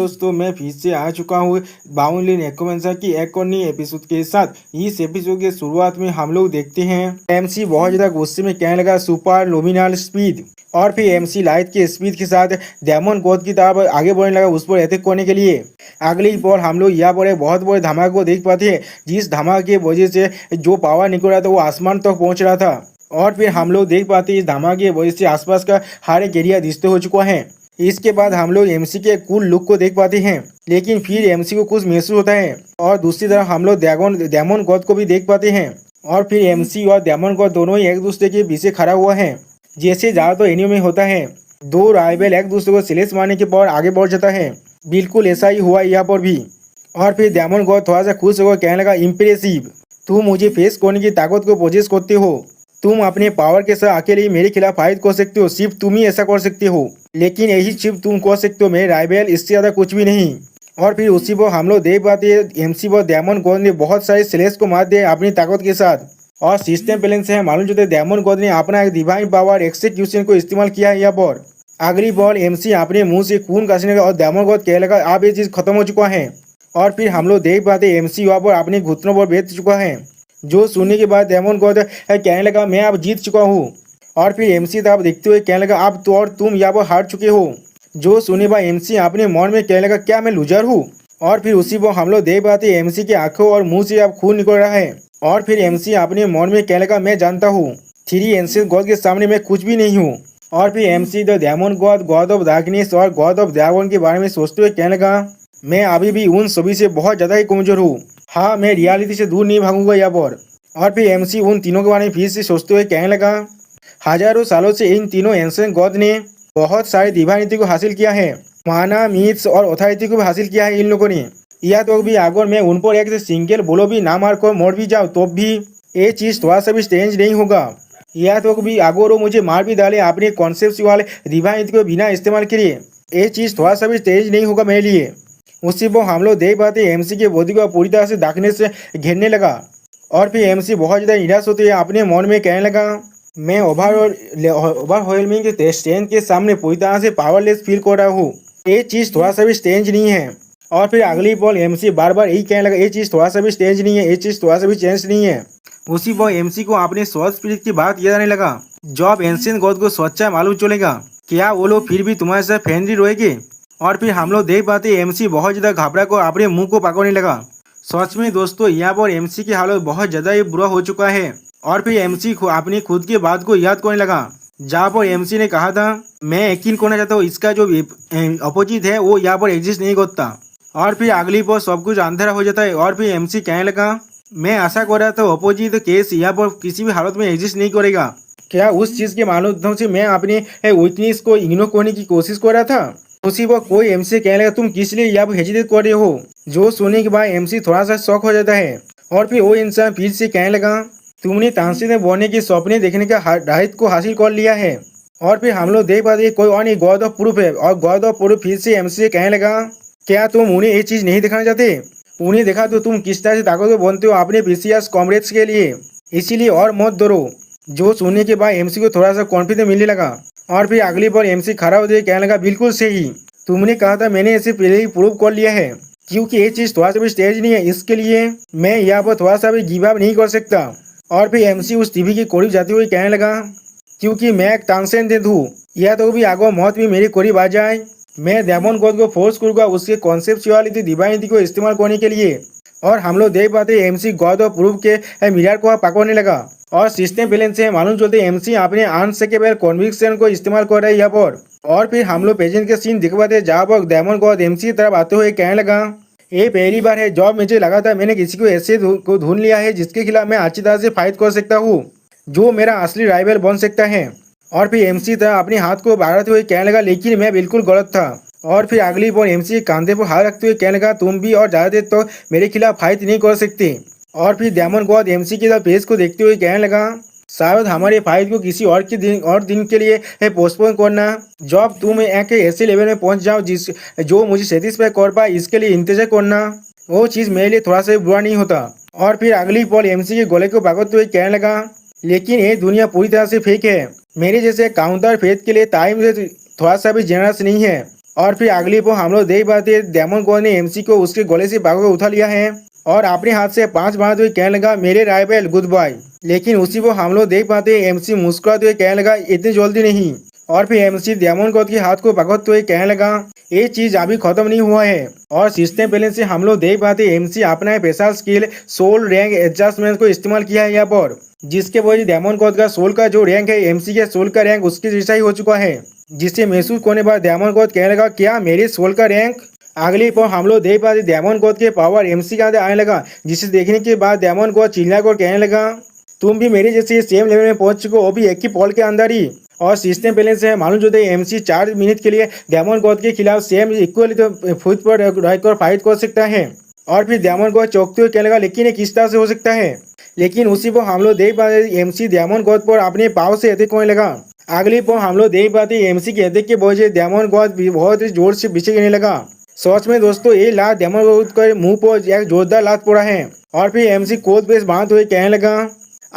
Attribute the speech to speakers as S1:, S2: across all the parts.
S1: दोस्तों, मैं फिर से आ चुका हूँ बाउंड्री नेकोमेंसा की एक और नई एपिसोड के साथ। इस एपिसोड के शुरुआत में हम लोग देखते हैं एमसी बहुत ज्यादा गुस्से में कहने लगा सुपर लुमिनल स्पीड, और फिर एमसी लाइट के स्पीड के साथ डेमन गॉड की तरफ आगे बढ़ने लगा उस पर अटैक करने के लिए। अगली बार हम लोग यहाँ पर एक बहुत बड़े धमाके को देख पाते हैं, जिस धमाके की वजह से जो पावर निकल रहा था वो आसमान तक पहुंच रहा था। और फिर हम लोग देख पाते हैं इस धमाके की वजह से आसपास का हर एक एरिया डिस्ट्रॉय हो चुका है। इसके बाद हम लोग एमसी के कूल लुक को देख पाते हैं, लेकिन फिर एमसी को कुछ महसूस होता है। और दूसरी तरफ हम लोग डेमन गॉड को भी देख पाते हैं, और फिर एमसी और डेमन गॉड दोनों ही एक दूसरे के पीछे खड़ा हुआ है। जैसे ज्यादातर एनिमे में होता है, दो राइवल एक दूसरे को सिलेक्ट मारने के बाद आगे बढ़ जाता है, बिल्कुल ऐसा ही हुआ यहाँ पर भी। और फिर डेमन गॉड थोड़ा सा खुश होकर कहने लगा, इम्प्रेसिव, तुम मुझे फेस करने की ताकत को पोजेस करते हो। तुम अपने पावर के साथ अकेले ही मेरे खिलाफ फाइट कर सकते हो, सिर्फ तुम ही ऐसा कर सकते हो, लेकिन यही सिर्फ तुम कर सकते हो, मेरे राइवल इससे ज्यादा कुछ भी नहीं। और फिर उसी पर हम लोग देख पाते हैं एमसी पर डेमन गॉड ने बहुत सारे स्लेश को मार दिया अपनी ताकत के साथ। और सिस्टम बैलेंस से मालूम चलते डेमन गॉड ने अपना एक डिवाइन पावर एक्सेक्यूशन को इस्तेमाल किया है यहाँ पर। अगली बॉल एमसी अपने मुंह से खून काटने लगा और डेमन गॉड कहने लगा, अब ये चीज खत्म हो चुका है। और फिर हम लोग देख पाते एमसी वहाँ पर अपने घुटनों पर बैठ चुका है, जो सुनने के बाद डेमन गॉड कहने लगा, मैं अब जीत चुका हूँ। और फिर एमसी तरफ देखते हुए कहने लगा, अब तो और तुम यहाँ पर हार चुके हो। जो सुनने बाद एमसी अपने मन में कहने लगा, क्या मैं लूजर हूँ। और फिर उसी पर हम लोग देख पाते एमसी के आंखों और मुंह से अब खून निकल रहा है। और फिर एमसी अपने मन में कहने लगा, मैं जानता हूँ 3 एंशिएंट गॉड के सामने मैं कुछ भी नहीं हूँ। और फिर MC the demon God, God of darkness और गॉड ऑफ ड्रैगन के बारे में सोचते हुए कहने लगा, मैं अभी भी उन सभी से बहुत ज्यादा ही कमजोर हूँ। हाँ, मैं रियलिटी से दूर नहीं भागूंगा यहाँ पर। और फिर एमसी उन तीनों के बारे में फिर से सोचते हुए कहने लगा, हजारों सालों से इन तीनों एंशिएंट गॉड ने बहुत सारी डिवाइनिटी को हासिल किया है, माना मिथ्स और अथॉरिटी को भी हासिल किया है इन लोगों ने। या तो भी अगर मैं उन पर एक सिंगल बोलो भी ना मार कर मोड़ भी जाऊँ तो भी ये चीज थोड़ा सा भी स्ट्रेंज नहीं होगा। या तो भी अगर वो मुझे मार भी डाले अपने कॉन्सेप्ट वाले डिवाइनिटी को बिना इस्तेमाल किए, ये चीज थोड़ा सा भी स्ट्रेंज नहीं होगा मेरे लिए। उसी पर हम लोग देख पाते एमसी के बॉडी को पूरी तरह से डार्कनेस से घेरने लगा। और फिर एमसी बहुत ज़्यादा निराश होते हैं, अपने मन में कहने लगा, मैं ओवरवेलमिंग के स्ट्रेंथ के सामने पूरी तरह से पावरलेस फील कर रहा हूँ, ये चीज़ थोड़ा सा भी स्ट्रेंज नहीं है। और फिर अगली बॉल एमसी बार बार यही कहने लगा, ये चीज़ थोड़ा सा भी स्ट्रेंज नहीं है, ये चीज़ थोड़ा सा भी चेंज नहीं है। उसी पर एमसी को अपने सोल स्पिरिट की बात याद आने लगा, जब एंशिएंट गॉड को सच्चा मालूम चलेगा, क्या वो लोग फिर भी तुम्हारे साथ फ्रेंडली रहेंगे। और फिर हम लोग देख पाते एमसी बहुत ज़्यादा घबरा कर अपने मुंह को पकड़ने लगा। सच में दोस्तों, यहाँ पर एमसी की हालत बहुत ज्यादा ही बुरा हो चुका है। और फिर एमसी अपनी खुद की बात को याद करने लगा, जहाँ पर एमसी ने कहा था, मैं यकीन करना चाहता हूँ इसका जो अपोजिट है वो यहाँ पर एग्जिस्ट नहीं करता। और फिर अगली पर सब कुछ अंधेरा हो जाता है। और फिर एमसी कहने लगा, मैं आशा कर रहा था अपोजिट केस यहाँ पर किसी भी हालत में एग्जिस्ट नहीं करेगा। क्या उस चीज के माध्यम से मैं अपने वीकनेस को इग्नोर करने की कोशिश कर रहा था। उसी पर कोई एमसी कहने लगा, तुम किस लिए यहाँ पर हेजिटेट कर रहे हो। जो सुनने के बाद एमसी थोड़ा सा शॉक हो जाता है। और फिर वो इंसान फिर से कहने लगा, तुमने तानसेन में बनने के सपने देखने का राइट को हासिल कर लिया है। और फिर हम लोग देख पाते कोई और नहीं, गॉड ऑफ प्रूफ है। और गॉड ऑफ प्रूफ फिर से एमसी से कहने लगा, क्या तुम उन्हें ये चीज नहीं दिखाना चाहते। उन्हें देखा तो तुम किस तरह से ताकतवर बनते हो अपने प्रीशियस कॉमरेड्स के लिए, इसीलिए और मत डरो। जो सुनने के बाद एमसी को थोड़ा सा कॉन्फिडेंस मिलने लगा। और फिर अगली बार एमसी खड़ा होते कहने लगा, बिल्कुल सही, तुमने कहा था, मैंने इसे पहले ही प्रूव कर लिया है, क्योंकि ये चीज थोड़ा सा भी स्टेज नहीं है, इसके लिए मैं यहाँ पर थोड़ा सा भी गिव अप नहीं कर सकता। और फिर एमसी उस टीवी के करीब जाते हुए कहने लगा, क्योंकि मैं एक ट्रांसेंडेंट हूँ, या तो भी आगे मौत भी मेरे करीब आ जाए, मैं डेमन गॉड को फोर्स करूंगा उसके कॉन्सेप्चुअलिटी डिवाइनिटी को इस्तेमाल करने के लिए। और हम लोग देख पाते एमसी गॉड ऑफ प्रूफ के मिरर को पकड़ने लगा। और सिस्टम बैलेंस से मालूम चलते एमसी अपने अनशेकेबल कन्विक्शन को इस्तेमाल कर रहे हैं यहाँ पर। और फिर हम लोग पेजेंट के सीन दिखवाते जहाँ पर डेमन गॉड एमसी तरफ आते हुए कहने लगा, ये पहली बार है जब मुझे लगा था मैंने किसी को ऐसे को ढूंढ लिया है जिसके खिलाफ मैं अच्छी तरह से फाइट कर सकता हूँ, जो मेरा असली राइवल बन सकता है। और फिर एमसी तरह अपने हाथ को बढ़ाते हुए कहने लगा, लेकिन मैं बिल्कुल गलत था। और फिर अगली बार एमसी कांधे पर हाथ रखते हुए कहने लगा, तुम भी और ज्यादा देर तो मेरे खिलाफ फाइट नहीं कर सकते। और फिर डेमन गॉड एमसी के पेज को देखते हुए कहने लगा, शायद हमारे फाइट को किसी और दिन के लिए पोस्टपोन करना, जब तुम एक ऐसे लेवल में पहुंच जाओ जो मुझे सेटिस्फाई कर पाए, इसके लिए इंतजार करना, वो चीज मेरे लिए थोड़ा सा बुरा नहीं होता। और फिर अगली पल एमसी के गले को पकड़ते हुए कहने लगा, लेकिन ये दुनिया पूरी तरह से फेक है, मेरे जैसे काउंटर फेथ के लिए टाइम से थोड़ा सा भी जेनरस नहीं है। और फिर अगली पर हम लोग देख पाते हैं डायमंड गॉड ने एमसी को उसके गले से पकड़ उठा लिया है और अपने हाथ से 5 मारते हुए कहने लगा मेरे राइवल गुड बाय। लेकिन उसी को हम लोग देख पाते हैं एमसी मुस्कुराते हुए कहने लगा इतनी जल्दी नहीं। और फिर एमसी डायमंड गॉड के हाथ को पकड़ते हुए कहने लगा ये चीज अभी खत्म नहीं हुआ है। और सिस्टम बैलेंस से हम लोग देख पाते एमसी अपना special skill soul rank adjustment को इस्तेमाल किया है यहाँ पर, जिसके वजह डायमंड गॉड का सोल का जो रैंक है एमसी के सोल का रैंक उसके जैसा ही हो चुका है। जिससे महसूस होने बाद डायमंड गॉड कहने लगा क्या मेरे सोल का रैंक। अगली पर हम लोग देख पाते डायमंड गॉड के पावर एमसी के अंदर आने लगा, जिसे देखने के बाद डायमंड गॉड चिल्ला कर कहने लगा तुम भी मेरे जैसे सेम लेवल में पहुंच चुको वो भी एक ही पॉल के अंदर ही। और सिस्टम बैलेंस है मालूम जो एमसी 4 मिनट के लिए डायमंड गॉड के खिलाफ सेम इक्वली तो फुट पर रहकर फाइट कर सकता है। और फिर डायमंड गॉड चौंकते हुए कहने लगा लेकिन ये किस तरह से हो सकता है। लेकिन उसी पर हम लोग देख पाते एमसी डायमंड गॉड पर अपने पाव से अटैक होने लगा। अगली पर हम लोग देख पाते एमसी के अटैक के वजह डायमंड गॉड बहुत जोर से पीछे गिरने लगा। सच में दोस्तों ये लात डायमंड गॉड के मुंह पर एक जोरदार लात पड़ा है। और फिर एमसी कोट बेस बांधते हुए कहने लगा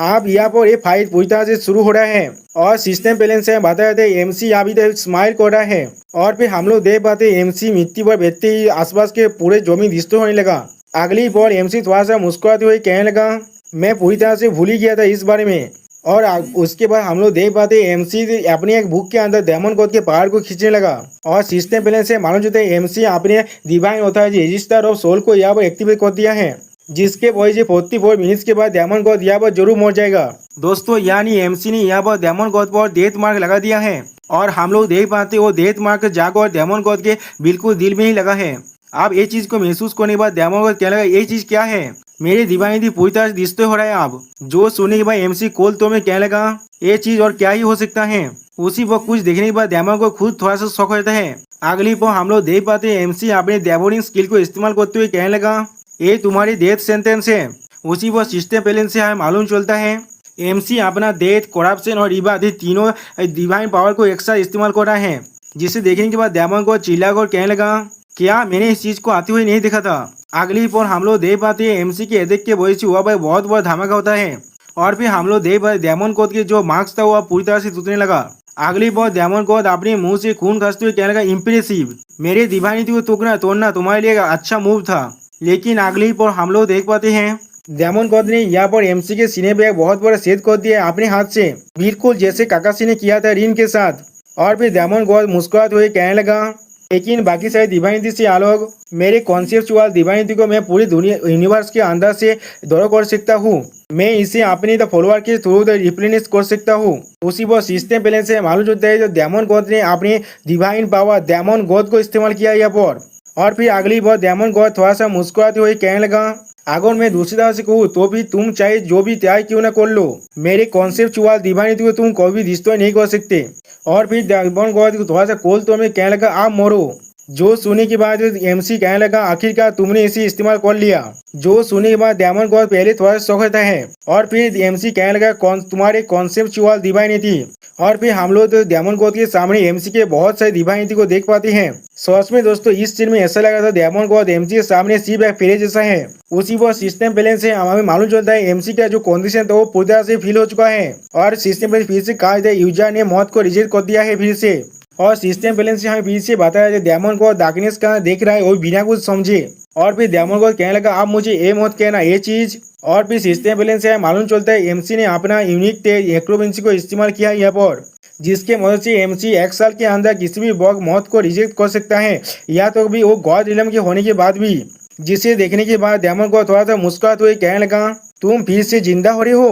S1: आप यहाँ पर ये फाइट पूरी तरह से शुरू हो रहा है। और सिस्टम बैलेंस से बताया था एमसी अभी तक स्माइल कर रहा है। और फिर हम लोग देख पाते एमसी मिट्टी पर बैठते ही आसपास के पूरे जमीन डिस्ट्रॉय होने लगा। अगली बार एमसी थोड़ा सा मुस्कुराते हुए कहने लगा मैं पूरी तरह से भूल ही गया था इस बारे में। और उसके बाद हम लोग देख पाते एमसी अपने एक बुक के अंदर डायमंड गॉड के पहाड़ को खींचने लगा। और सिस्टम बैलेंस से मालूम चलता है एमसी अपने डिवाइन होता है रजिस्टर ऑफ सोल को यहाँ पर एक्टिवेट कर दिया है, जिसके वजह से 44 मिनट्स के बाद डायमंड गॉड यहाँ पर जरूर मर जाएगा। दोस्तों यानी एमसी ने यहाँ पर डायमंड गॉड पर डेथ मार्क लगा दिया है। और हम लोग देख पाते वो डेथ मार्क जाकर डायमंड गॉड के बिल्कुल दिल में ही लगा है। आप ये चीज को महसूस करने के बाद डायमंड गॉड क्या लगा ये चीज क्या है मेरे डिवाइन पूरी तरह से डिस्ट्रॉय हो रहा है। आप जो सुनने के बाद एमसी कोल तो में क्या लगा ये चीज और क्या ही हो सकता है। उसी वक्त कुछ देखने के बाद डायमंड को खुद थोड़ा सा शौक रहता है। अगली पर हम लोग देख पाते एमसी अपने डेवोनिंग स्किल को इस्तेमाल करते हुए कहने लगा ये तुम्हारी डेथ सेंटेंस है। उसी वक्त सिस्टम बैलेंस से हमें मालूम चलता है एमसी अपना डेथ करप्शन और इबादत तीनों डिवाइन पावर को एक साथ इस्तेमाल कर रहा है, जिसे देखने के बाद डायमंड को चिल्ला कर कहने लगा क्या मैंने इस चीज को आते हुए नहीं देखा था। अगली पर हम लोग देख पाते हैं एमसी के अटैक के वजह से हुआ भाई बहुत बड़ा धमाका होता है। और फिर हम लोग देख पाते डायमंड गॉड के जो मार्क्स था वो पूरी तरह से टूटने लगा। अगली बार डायमंड गॉड अपने मुंह से खून खसते हुए कहने लगा इम्प्रेसिव मेरे डिवाइनिटी को तोड़ना तुम्हारे लिए अच्छा मूव था। लेकिन अगली पर हम लोग देख पाते हैं डायमंड गॉड ने यहाँ पर एमसी के सीने पे एक बहुत बड़ा छेद कर दिया अपने हाथ से, बिल्कुल जैसे काकाशी ने किया था रिन के साथ। और फिर डायमंड गॉड मुस्कुराते हुए कहने लगा लेकिन बाकी सारी डिवाइनिटी से अलग मेरे कॉन्सेप्चुअल डिवाइनिटी को मैं पूरी दुनिया यूनिवर्स के अंदर से दौड़ कर सकता हूँ। मैं इसे अपने फॉलोअर के थ्रू रिप्लेनिश कर सकता हूँ। उसी वो सिस्टम बैलेंस से मालूम चलता है जो डायमंड गॉड ने अपने डिवाइन पावर डायमंड गॉड को इस्तेमाल किया यहाँ पर। और फिर अगली बार डायमंड गॉड थोड़ा सा मुस्कुराते हुए कहने लगा अगर मैं दूसरी तरह से कहूँ तो भी तुम चाहे जो भी त्याग क्यों ना कर लो मेरे कॉन्सेप्चुअल डिवाइनिटी को तुम कभी डिस्ट्रॉय नहीं कर सकते। और फिर डायमंड गॉड को थोड़ा सा कोल तो मैं कहने लगा आप मरो। जो सुनने के बाद एमसी कहने लगा आखिरकार तुमने इसे इस्तेमाल कर लिया। जो सुनने के बाद डायमंड गॉड पहले थोड़ा सा शौक रहता है। और फिर एमसी कहने लगा तुम्हारे कॉन्सेप्चुअल डिवाइनिटी। और फिर हम लोग तो डायमंड गॉड के सामने एमसी के बहुत सारे डिवाइनिटी को देख पाते हैं। सच में दोस्तों इस सीन में ऐसा लगा था डायमंड गॉड एमसी के सामने सिर्फ एक फेरे जैसा है। उसी वो सिस्टम बैलेंस है हमें मालूम चलता है एमसी का जो कंडीशन था वो पूरी तरह से फील हो चुका है। और सिस्टम बैलेंस फिर से कहा जाए यूजर ने मौत को रिजेक्ट कर दिया है फिर से। और सिस्टम बैलेंस से हमें फिर से बताया डायमंड गॉड डार्कनेस का देख रहा है वो बिना कुछ समझे। और फिर डायमंड गॉड कहने लगा आप मुझे ये मत कहना ये चीज। और फिर सिस्टम बैलेंस से मालूम चलता है एमसी ने अपना यूनिक एक्रोबेंसी को इस्तेमाल किया यहाँ पर, जिसके मदद से एमसी 1 साल के अंदर किसी भी बग मौत को रिजेक्ट कर सकता है या तो भी वो गॉड रिलम के होने के बाद भी। जिसे देखने के बाद डायमंड गॉड थोड़ा सा मुस्कुराते हुए कहने लगा तुम फिर से जिंदा हो रहे हो।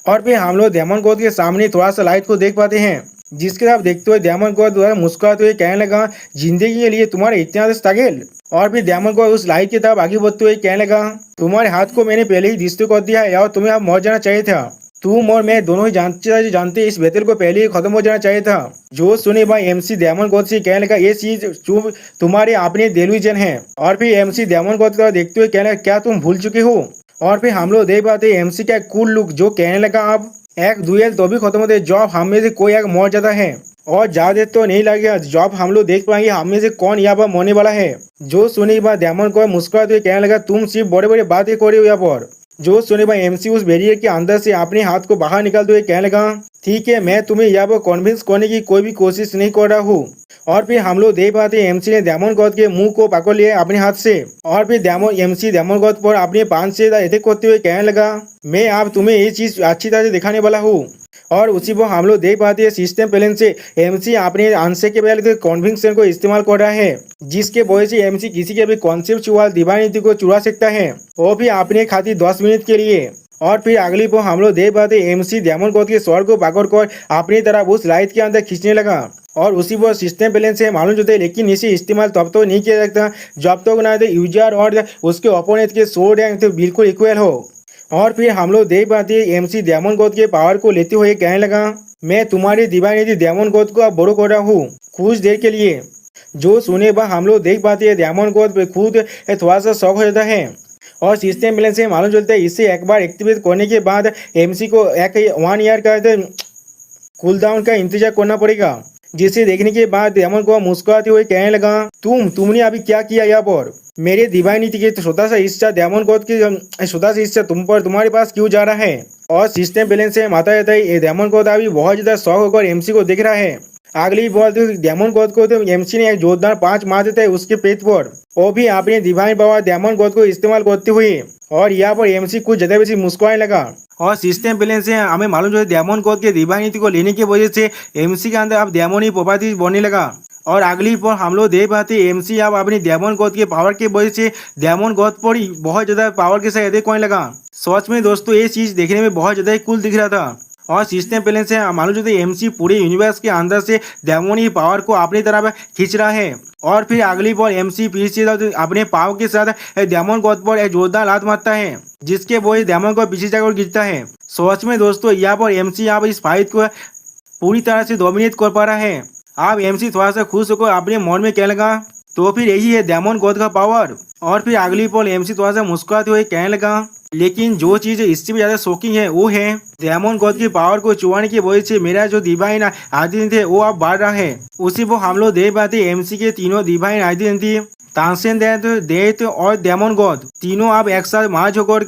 S1: और फिर हम लोग डायमंड गॉड के सामने थोड़ा सा लाइट को देख पाते हैं, जिसके आप देखते हुए डायमंड गॉड द्वारा मुस्कुराते हुए कहने लगा जिंदगी के लिए तुम्हारे इतना स्ट्रगल। और फिर डायमंड गॉड उस लाइट की तरफ आगे बढ़ते हुए कहने लगा तुम्हारे हाथ को मैंने पहले ही डिस्ट्रॉय कर दिया है और तुम्हें अब मर जाना चाहिए था। तुम और मैं दोनों ही जानते इस बैटल को पहले ही खत्म हो जाना चाहिए था। जो सुने भाई एमसी डायमंड गॉड से कहने लगा ये चीज जो तुम्हारे अपने डेल्यूजन है। और फिर एमसी डायमंड गॉड को देखते हुए कहने लगा क्या तुम भूल चुके हो। और फिर हम लोग देख पाते एमसी का कूल लुक जो कहने लगा अब एक दुएल तो भी खत्म होते जॉब हम में से कोई एक मर जाता है और ज्यादा तो नहीं लगेगा जॉब हम लोग देख पाएंगे हम में से कौन यहाँ पर मरने वाला है। जो सुने के बाद डायमंड गॉड मुस्कुराते हुए कहने लगा तुम सिर्फ बड़े बड़े बातें कर रहे हो यहाँ पर। जो सुने भाई एमसी उस बैरियर के अंदर से अपने हाथ को बाहर निकालते हुए कहने लगा ठीक है मैं तुम्हें यहाँ पर कन्विंस करने की कोई भी कोशिश नहीं कर रहा हूँ। और फिर हम लोग देख पाते हैं एमसी ने डायमंड गॉड के मुंह को पकड़ लिया अपने हाथ से और फिर एमसी डायमंड गॉड पर अपने पान से अटैक करते हुए कहने लगा, मैं अब तुम्हें ये चीज अच्छी तरह से दिखाने वाला हूँ। और उसी पर हम लोग देख पाते हैं सिस्टम प्लेन से एमसी अपने आंसर के पहले कॉन्विक्शन को इस्तेमाल कर रहा है, जिसके वजह से एमसी किसी के भी कॉन्सेप्चुअल दिवानीति को चुरा सकता है, वो भी अपने खातिर 10 मिनट के लिए। और फिर अगली पर हम लोग देख पाते एमसी डायमंड गॉड के स्वर को पकड़ कर अपनी तरफ उस लाइट के अंदर खींचने लगा और उसी पर सिस्टम प्लेन से मालूम होता है, लेकिन इसे इस्तेमाल तब तो नहीं किया जाता जब तक ना तो यूजर और उसके ओपोनेंट के सोर्ड रैंक तो बिल्कुल इक्वल हो। और फिर हम लोग देख पाते हैं एमसी डायमंड गॉड के पावर को लेते हुए कहने लगा, मैं तुम्हारी दिवानीति डायमंड गॉड को अब बड़ो कर रहा हूँ कुछ देर के लिए। जो सुने बाद हम लोग देख पाते हैं डायमंड गॉड पे खुद थोड़ा सा शौक हो जाता है और सिस्टम प्लेन से मालूम चलता है इससे एक बार एक्टिवेट करने के बाद एमसी को 1 ईयर का कूल डाउन का इंतजार करना पड़ेगा, जिसे देखने के बाद डायमंड को मुस्कुराते हुए कहने लगा, तुमने अभी क्या किया यहाँ पर? मेरे दिवानीति के छोटा सा हिस्सा डायमंड गॉड की छोटा सा हिस्सा तुम्हारे पास क्यों जा रहा है? और सिस्टम बैलेंस से माता जाता है डायमंड गॉड अभी बहुत ज्यादा शौक होकर एमसी को देख रहा है। अगली बॉल तो डायमंड गॉड को तो एमसी ने एक जोरदार 5 मार देता है उसके पेट पर, वो भी अपने डिवाइन पावर डायमंड गॉड को इस्तेमाल करते हुए। और यहाँ पर एमसी कुछ ज्यादा बेसी मुस्कुराने लगा और सिस्टम बैलेंस से हमें मालूम चला डायमंड गॉड के दिवानीति को लेने की वजह से एमसी के अंदर अब डायमंड ही प्रॉपर्टी बनने लगा। और अगली पर हम लोग देख पाते एमसी अब अपनी डायमंड गॉड के पावर की वजह से डायमंड गॉड पर ही बहुत ज्यादा पावर के साथ अटैक करने लगा। सच में दोस्तों ये चीज देखने में बहुत ज्यादा कूल दिख रहा था और सिस्टम बैलेंस से मालूम चलता है एमसी पूरे यूनिवर्स के अंदर से डायमंड ही पावर को अपनी तरफ खींच रहा है। और फिर अगली बॉल एमसी फिर से अपने पावर के साथ डायमंड गॉड पर एक जोरदार लात मारता है, जिसके वजह डायमंड गॉड पीछे जाकर गिरता है। सच में दोस्तों यहाँ पर एमसी अब इस फाइट को पूरी तरह से डोमिनेट कर पा रहा है। अब एमसी थोड़ा सा खुश होकर अपने मन में कहने लगा, तो फिर यही है डायमंड गॉड का पावर। और फिर अगली बॉल एमसी थोड़ा सा मुस्कुराते हुए कहने लगा, लेकिन जो चीज इससे भी ज्यादा शॉकिंग है वो है डायमंड गॉड की पावर को चुराने की वजह से मेरा जो डिवाइन आइडेंटिटी है वो अब बढ़ रहा है। उसी को हम लोग देख पाते एमसी के तीनों डिवाइन आइडेंटिटी ट्रांसेंडेंट, डेथ और डायमंड गॉड तीनों अब एक साथ मर्ज होकर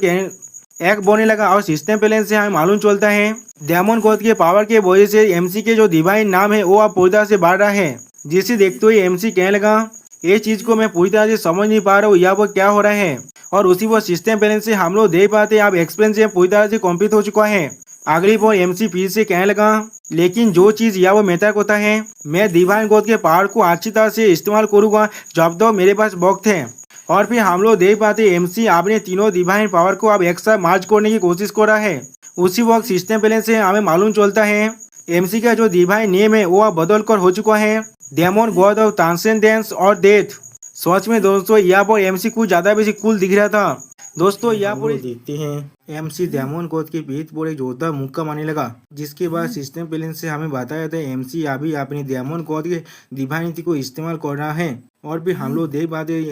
S1: एक बनने लगा। और सिस्टम बैलेंस से हमें मालूम चलता है डायमंड गॉड के पावर के वजह से एमसी के जो डिवाइन नाम है वो अब पूरी तरह से बढ़ रहा है, जिसे देखते हुए एमसी कहने लगा, ये चीज को मैं पूरी तरह से समझ नहीं पा रहा हूँ यहाँ पर क्या हो रहा है। और उसी वो सिस्टम बैलेंस से हम लोग देख पाते हैं अब एक्सपेंसिव पूरी तरह से कंप्लीट हो चुका है। अगली बार एमसी फिर से कहने लगा, लेकिन जो चीज यहाँ वो मैटर होता है मैं डिवाइन गॉड के पावर को अच्छी तरह से इस्तेमाल करूंगा जब तक मेरे पास वक्त है। और फिर हम लोग देख पाते एमसी अपने तीनों डिवाइन पावर को अब एक साथ मार्च करने की कोशिश कर रहा है। उसी वक्त सिस्टम बैलेंस से हमें मालूम चलता है एमसी का जो डिवाइन नेम है वो अब बदल कर हो चुका है डेमन गॉड ऑफ ट्रांसेंडेंस और डेथ। सच में दोस्तों यहाँ पर एमसी कुछ ज्यादा बेसी कूल दिख रहा था। दोस्तों यहाँ पर देखते हैं एमसी डेमन गॉड के पीठ पर एक जोरदार मुक्का मारने लगा, जिसके बाद सिस्टम बैलेंस से हमें बताया जाता है एमसी अभी अपनी डेमन गॉड के डिवाइनिटी को इस्तेमाल कर रहा है। और फिर हम लोग देख पाते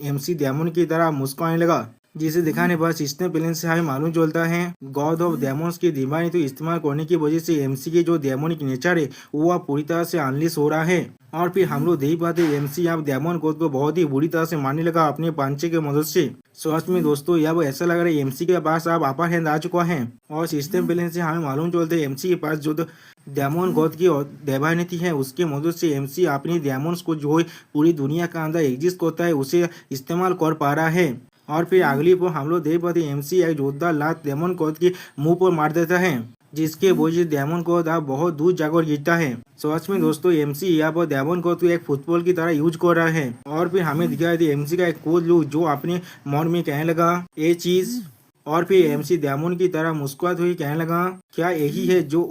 S1: एमसी डेमन की तरह मुस्कुराने लगा, जिसे दिखाने पर सिस्टम बैलेंस से हमें मालूम चलता है गॉड ऑफ डेमोन्स की डिवाइनिटी इस्तेमाल करने की वजह से एमसी के जो डेमोनिक नेचर है वो अब पूरी तरह से अनलिश हो रहा है। और फिर हम लोग देख पाते एमसी अब डेमन गॉड को बहुत ही बुरी तरह से मारने लगा अपने पांचे के मदद से। सच में दोस्तों यह ऐसा लग रहा है एमसी के पास अब अपर हैंड आ चुका है। और सिस्टम बैलेंस से हमें मालूम चलता है एमसी के पास जो डेमन गॉड की डिवाइनिटी है उसके मदद से एमसी अपनी डेमोन्स को जो पूरी दुनिया के अंदर एग्जिस्ट करता है उसे इस्तेमाल कर पा रहा है। और फिर अगली पर हम लोग देख पाते एमसी एक जोरदार लात डेमन गॉड के मुंह पर मार देता है, जिसके वजह से डेमन गॉड अब बहुत दूर जाकर गिरता है। सच में दोस्तों एमसी यहाँ पर डेमन गॉड को एक फुटबॉल की तरह यूज कर रहा है। और फिर हमें दिखाया एमसी का एक कूल लुक जो अपने मन में कहने लगा ये चीज। और फिर एमसी डेमन की तरह मुस्कुराते हुए कहने लगा, क्या यही है जो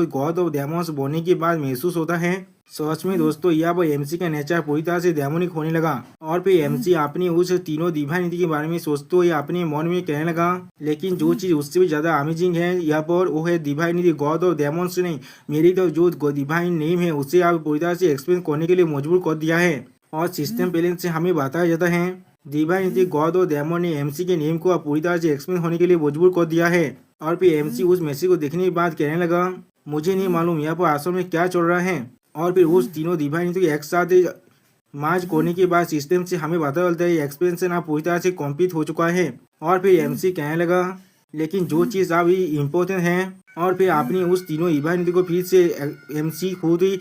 S1: गॉड ऑफ डेमन्स बनने के बाद महसूस होता है। सच में दोस्तों यहाँ पर एमसी का नेचर पूरी तरह से डेमोनिक होने लगा। और फिर एमसी अपनी उस तीनों डिवाइनिटी के बारे में सोचते हुए अपने मन में कहने लगा, लेकिन जो चीज उससे भी ज्यादा अमेजिंग है यहाँ पर वो है डिवाइनिटी गॉड ऑफ डेमन्स नहीं, मेरी तो जो डिवाइन नेम है उसे आप पूरी तरह से एक्सप्लेन करने के लिए मजबूर कर दिया है। और सिस्टम बैलेंस से हमें बताया जाता है डिवाइनिटी गॉड ऑफ डेमन ने एमसी के नेम को पूरी तरह से एक्सप्लेन होने के लिए मजबूर कर दिया है। और फिर एमसी उस मैसेज को देखने के बाद कहने लगा, मुझे नहीं मालूम यहाँ पर असल में क्या चल रहा है। और फिर उस तीनों डिवाइनिटी को एक साथ मार्च करने के बाद सिस्टम से हमें पता चलता है एक्सपेंशन अब पूरी तरह से कंप्लीट हो चुका है। और फिर एमसी कहने लगा, लेकिन जो चीज़ अभी इम्पोर्टेंट है। और फिर अपनी उस तीनों डिवाइनिटी को फिर से एमसी खुद ही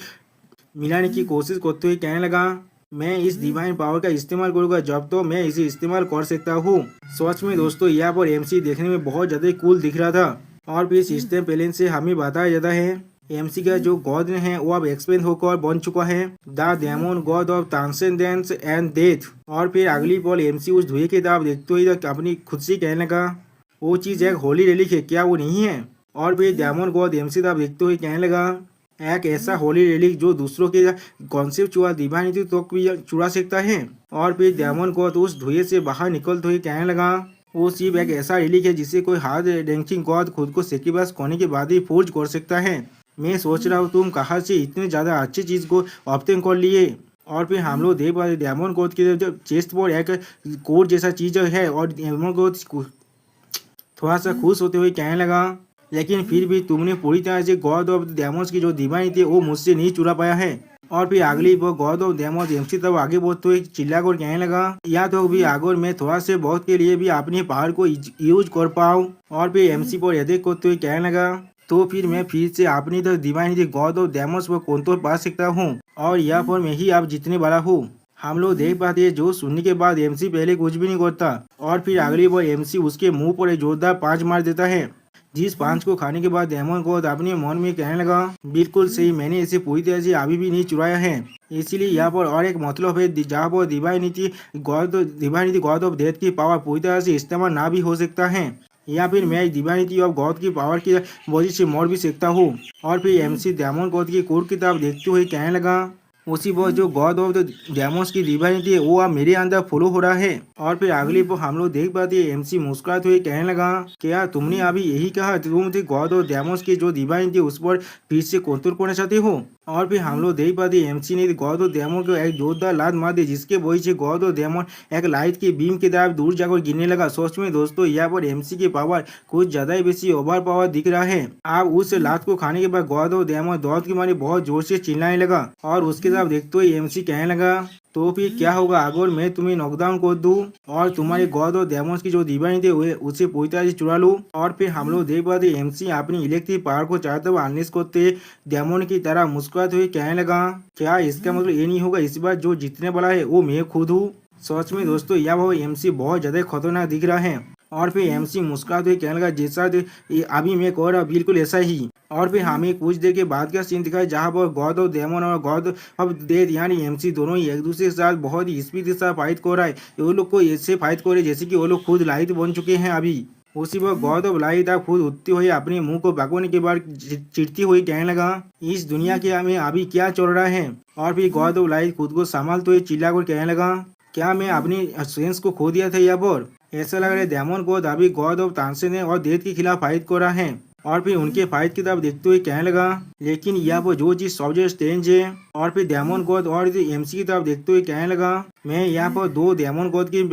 S1: मिलाने की कोशिश करते हुए कहने लगा, मैं इस डिवाइन पावर का इस्तेमाल करूंगा जब तो मैं इसे इस्तेमाल कर सकता हूँ। सच में दोस्तों यहाँ पर एमसी देखने में बहुत ज्यादा कूल दिख रहा था। और फिर सिस्टम पहले से हमें बताया जाता है एमसी का जो गॉड है वो अब एक्सपेंड होकर बन चुका है the demon God of transcendence and death. और फिर अगली पल एमसी उस धुएं की तरफ देखते हुए अपनी खुद से कहने लगा, वो चीज एक होली रिलीक है क्या वो नहीं है। और फिर डेमन गॉड एमसी तरफ देखते हुए कहने लगा, एक ऐसा होली रिलीक जो दूसरों के कॉन्सेप्चुअल डिवाइनिटी तो भी चुरा सकता है। और फिर डेमन गॉड उस धुएं से बाहर निकलते हुए कहने लगा, वो सिर्फ एक ऐसा रिलीक है जिसे कोई हार्ड रैंकिंग गॉड खुद को सेक्रीफाइस करने के बाद ही फोर्ज कर सकता है। मैं सोच रहा हूँ तुम कहाँ से इतने ज्यादा अच्छी चीज को ऑब्टेन कर लिए। और फिर हम लोग देख पाते डेमन गॉड के जो चेस्ट पर एक कोड जैसा चीज है और डेमन गॉड थोड़ा सा खुश होते हुए कहने लगा, लेकिन फिर भी तुमने पूरी तरह से गॉड ऑफ डेमोन्स की जो डिवाइनिटी है वो मुझसे नहीं चुरा पाया है। और फिर अगली वो गॉड ऑफ डेमोन्स एमसी तब आगे बढ़ते हुए चिल्लाकर कहने लगा, या तो भी अगर मैं थोड़ा से बहुत के लिए भी अपने पावर को यूज कर पाऊँ। और फिर एमसी पर एडिक करते हुए कहने लगा, तो फिर मैं फिर से अपनी तो डिवाइनिटी गॉड ऑफ डेमोन्स पर कंट्रोल पा सकता हूँ और यहाँ पर मैं ही आप जितने वाला हूँ। हम लोग देख पाते हैं जो सुनने के बाद एमसी पहले कुछ भी नहीं करता और फिर अगली बार एमसी उसके मुंह पर एक जोरदार पांच मार देता है, जिस पांच को खाने के बाद डेमन गॉड अपने मन में कहने लगा, बिल्कुल सही, मैंने इसे पूरी तरह से अभी भी नहीं चुराया है। इसीलिए यहाँ पर और एक मतलब है जहाँ पर डिवाइनिटी गॉड ऑफ डेथ की पावर पूरी तरह से इस्तेमाल ना भी हो सकता है, या फिर मैं डिवाइनिटी ऑफ गॉड की पावर की वजह से मर भी सकता हूँ। और फिर एमसी डेमन गॉड की कोर्ट की तरफ देखते हुए कहने लगा, उसी वक्त जो गॉड ऑफ द डेमोन्स की डिवाइनिटी है वो अब मेरे अंदर फॉलो हो रहा है। और फिर अगली पर हम लोग देख पाते हैं एमसी मुस्कुराते हुए कहने लगा, क्या तुमने अभी यही कहा तुम गॉड ऑफ डेमोन्स की जो डिवाइनिटी उस पर फिर से कंट्रोल करना चाहते हो। और फिर हम लोग देख पाते एमसी ने गॉड ऑफ डेमन को एक जोरदार लात मार दी, जिसके वजह से गॉड ऑफ डेमन एक लाइट की बीम की तरफ दूर जाकर गिरने लगा। सोच में दोस्तों यहाँ पर एमसी की पावर कुछ ज्यादा ही बेसी ओवर पावर दिख रहा है। अब उस लात को खाने के बाद गॉड ऑफ डेमन दौड़ की मारी बहुत जोर से चिल्लाने लगा और उसके तरफ देखते हुए एमसी कहने लगा, तो फिर क्या होगा अगर मैं तुम्हें नॉकडाउन कर दूं और तुम्हारे गॉड और डेमोन्स की जो डिवाइनिटी हुए उसे पूरी तरह से चुरा लूं। और फिर हम लोग देख पाते एमसी अपनी इलेक्ट्रिक पावर को चाहते हुए अनलिश करते डेमोन की तरह मुस्कुराते हुए कहने लगा, क्या इसका मतलब ये नहीं होगा इस बार जो जीतने वाला है वो मैं खुद हूँ। सच में दोस्तों यह वो एमसी बहुत ज्यादा खतरनाक दिख रहा है। और फिर एमसी मुस्कुराते हुए कहने लगा, जैसा अभी मैं कह रहा बिल्कुल ऐसा ही। और फिर हमें कुछ देर के बाद का सीन दिखाया जहाँ पर गॉड ऑफ डेमन और गॉड ऑफ डेथ यानी एमसी दोनों ही एक दूसरे के साथ बहुत ही स्पीड के साथ फाइट कर रहा है। वो लोग को ऐसे फाइट कर रहे जैसे कि वो लोग खुद लाइट बन चुके हैं अभी। उसी वक्त गॉड ऑफ लाइट आप खुद उठते हुए अपने मुंह को भगवाने के बाद चिढ़ती हुई कहने लगा, इस दुनिया के में अभी क्या चल रहा है। और फिर गॉड ऑफ लाइट खुद को संभालते हुए चिल्लाकर कहने लगा, क्या मैं अपनी सेंस को खो दिया था यहाँ पर। ऐसा लग रहा है डेमन गॉड अभी गॉड ऑफ ट्रांसेंडेंस और डेथ के खिलाफ फाइट कर रहा है। और फिर उनके फाइट की तरफ देखते हुए कहने लगा, लेकिन यहाँ पर जो चीज सबसे स्ट्रेंज है। और फिर डेमन गॉड और एमसी की तरफ देखते हुए कहने लगा, मैं यहाँ पर दो डेमन गॉड की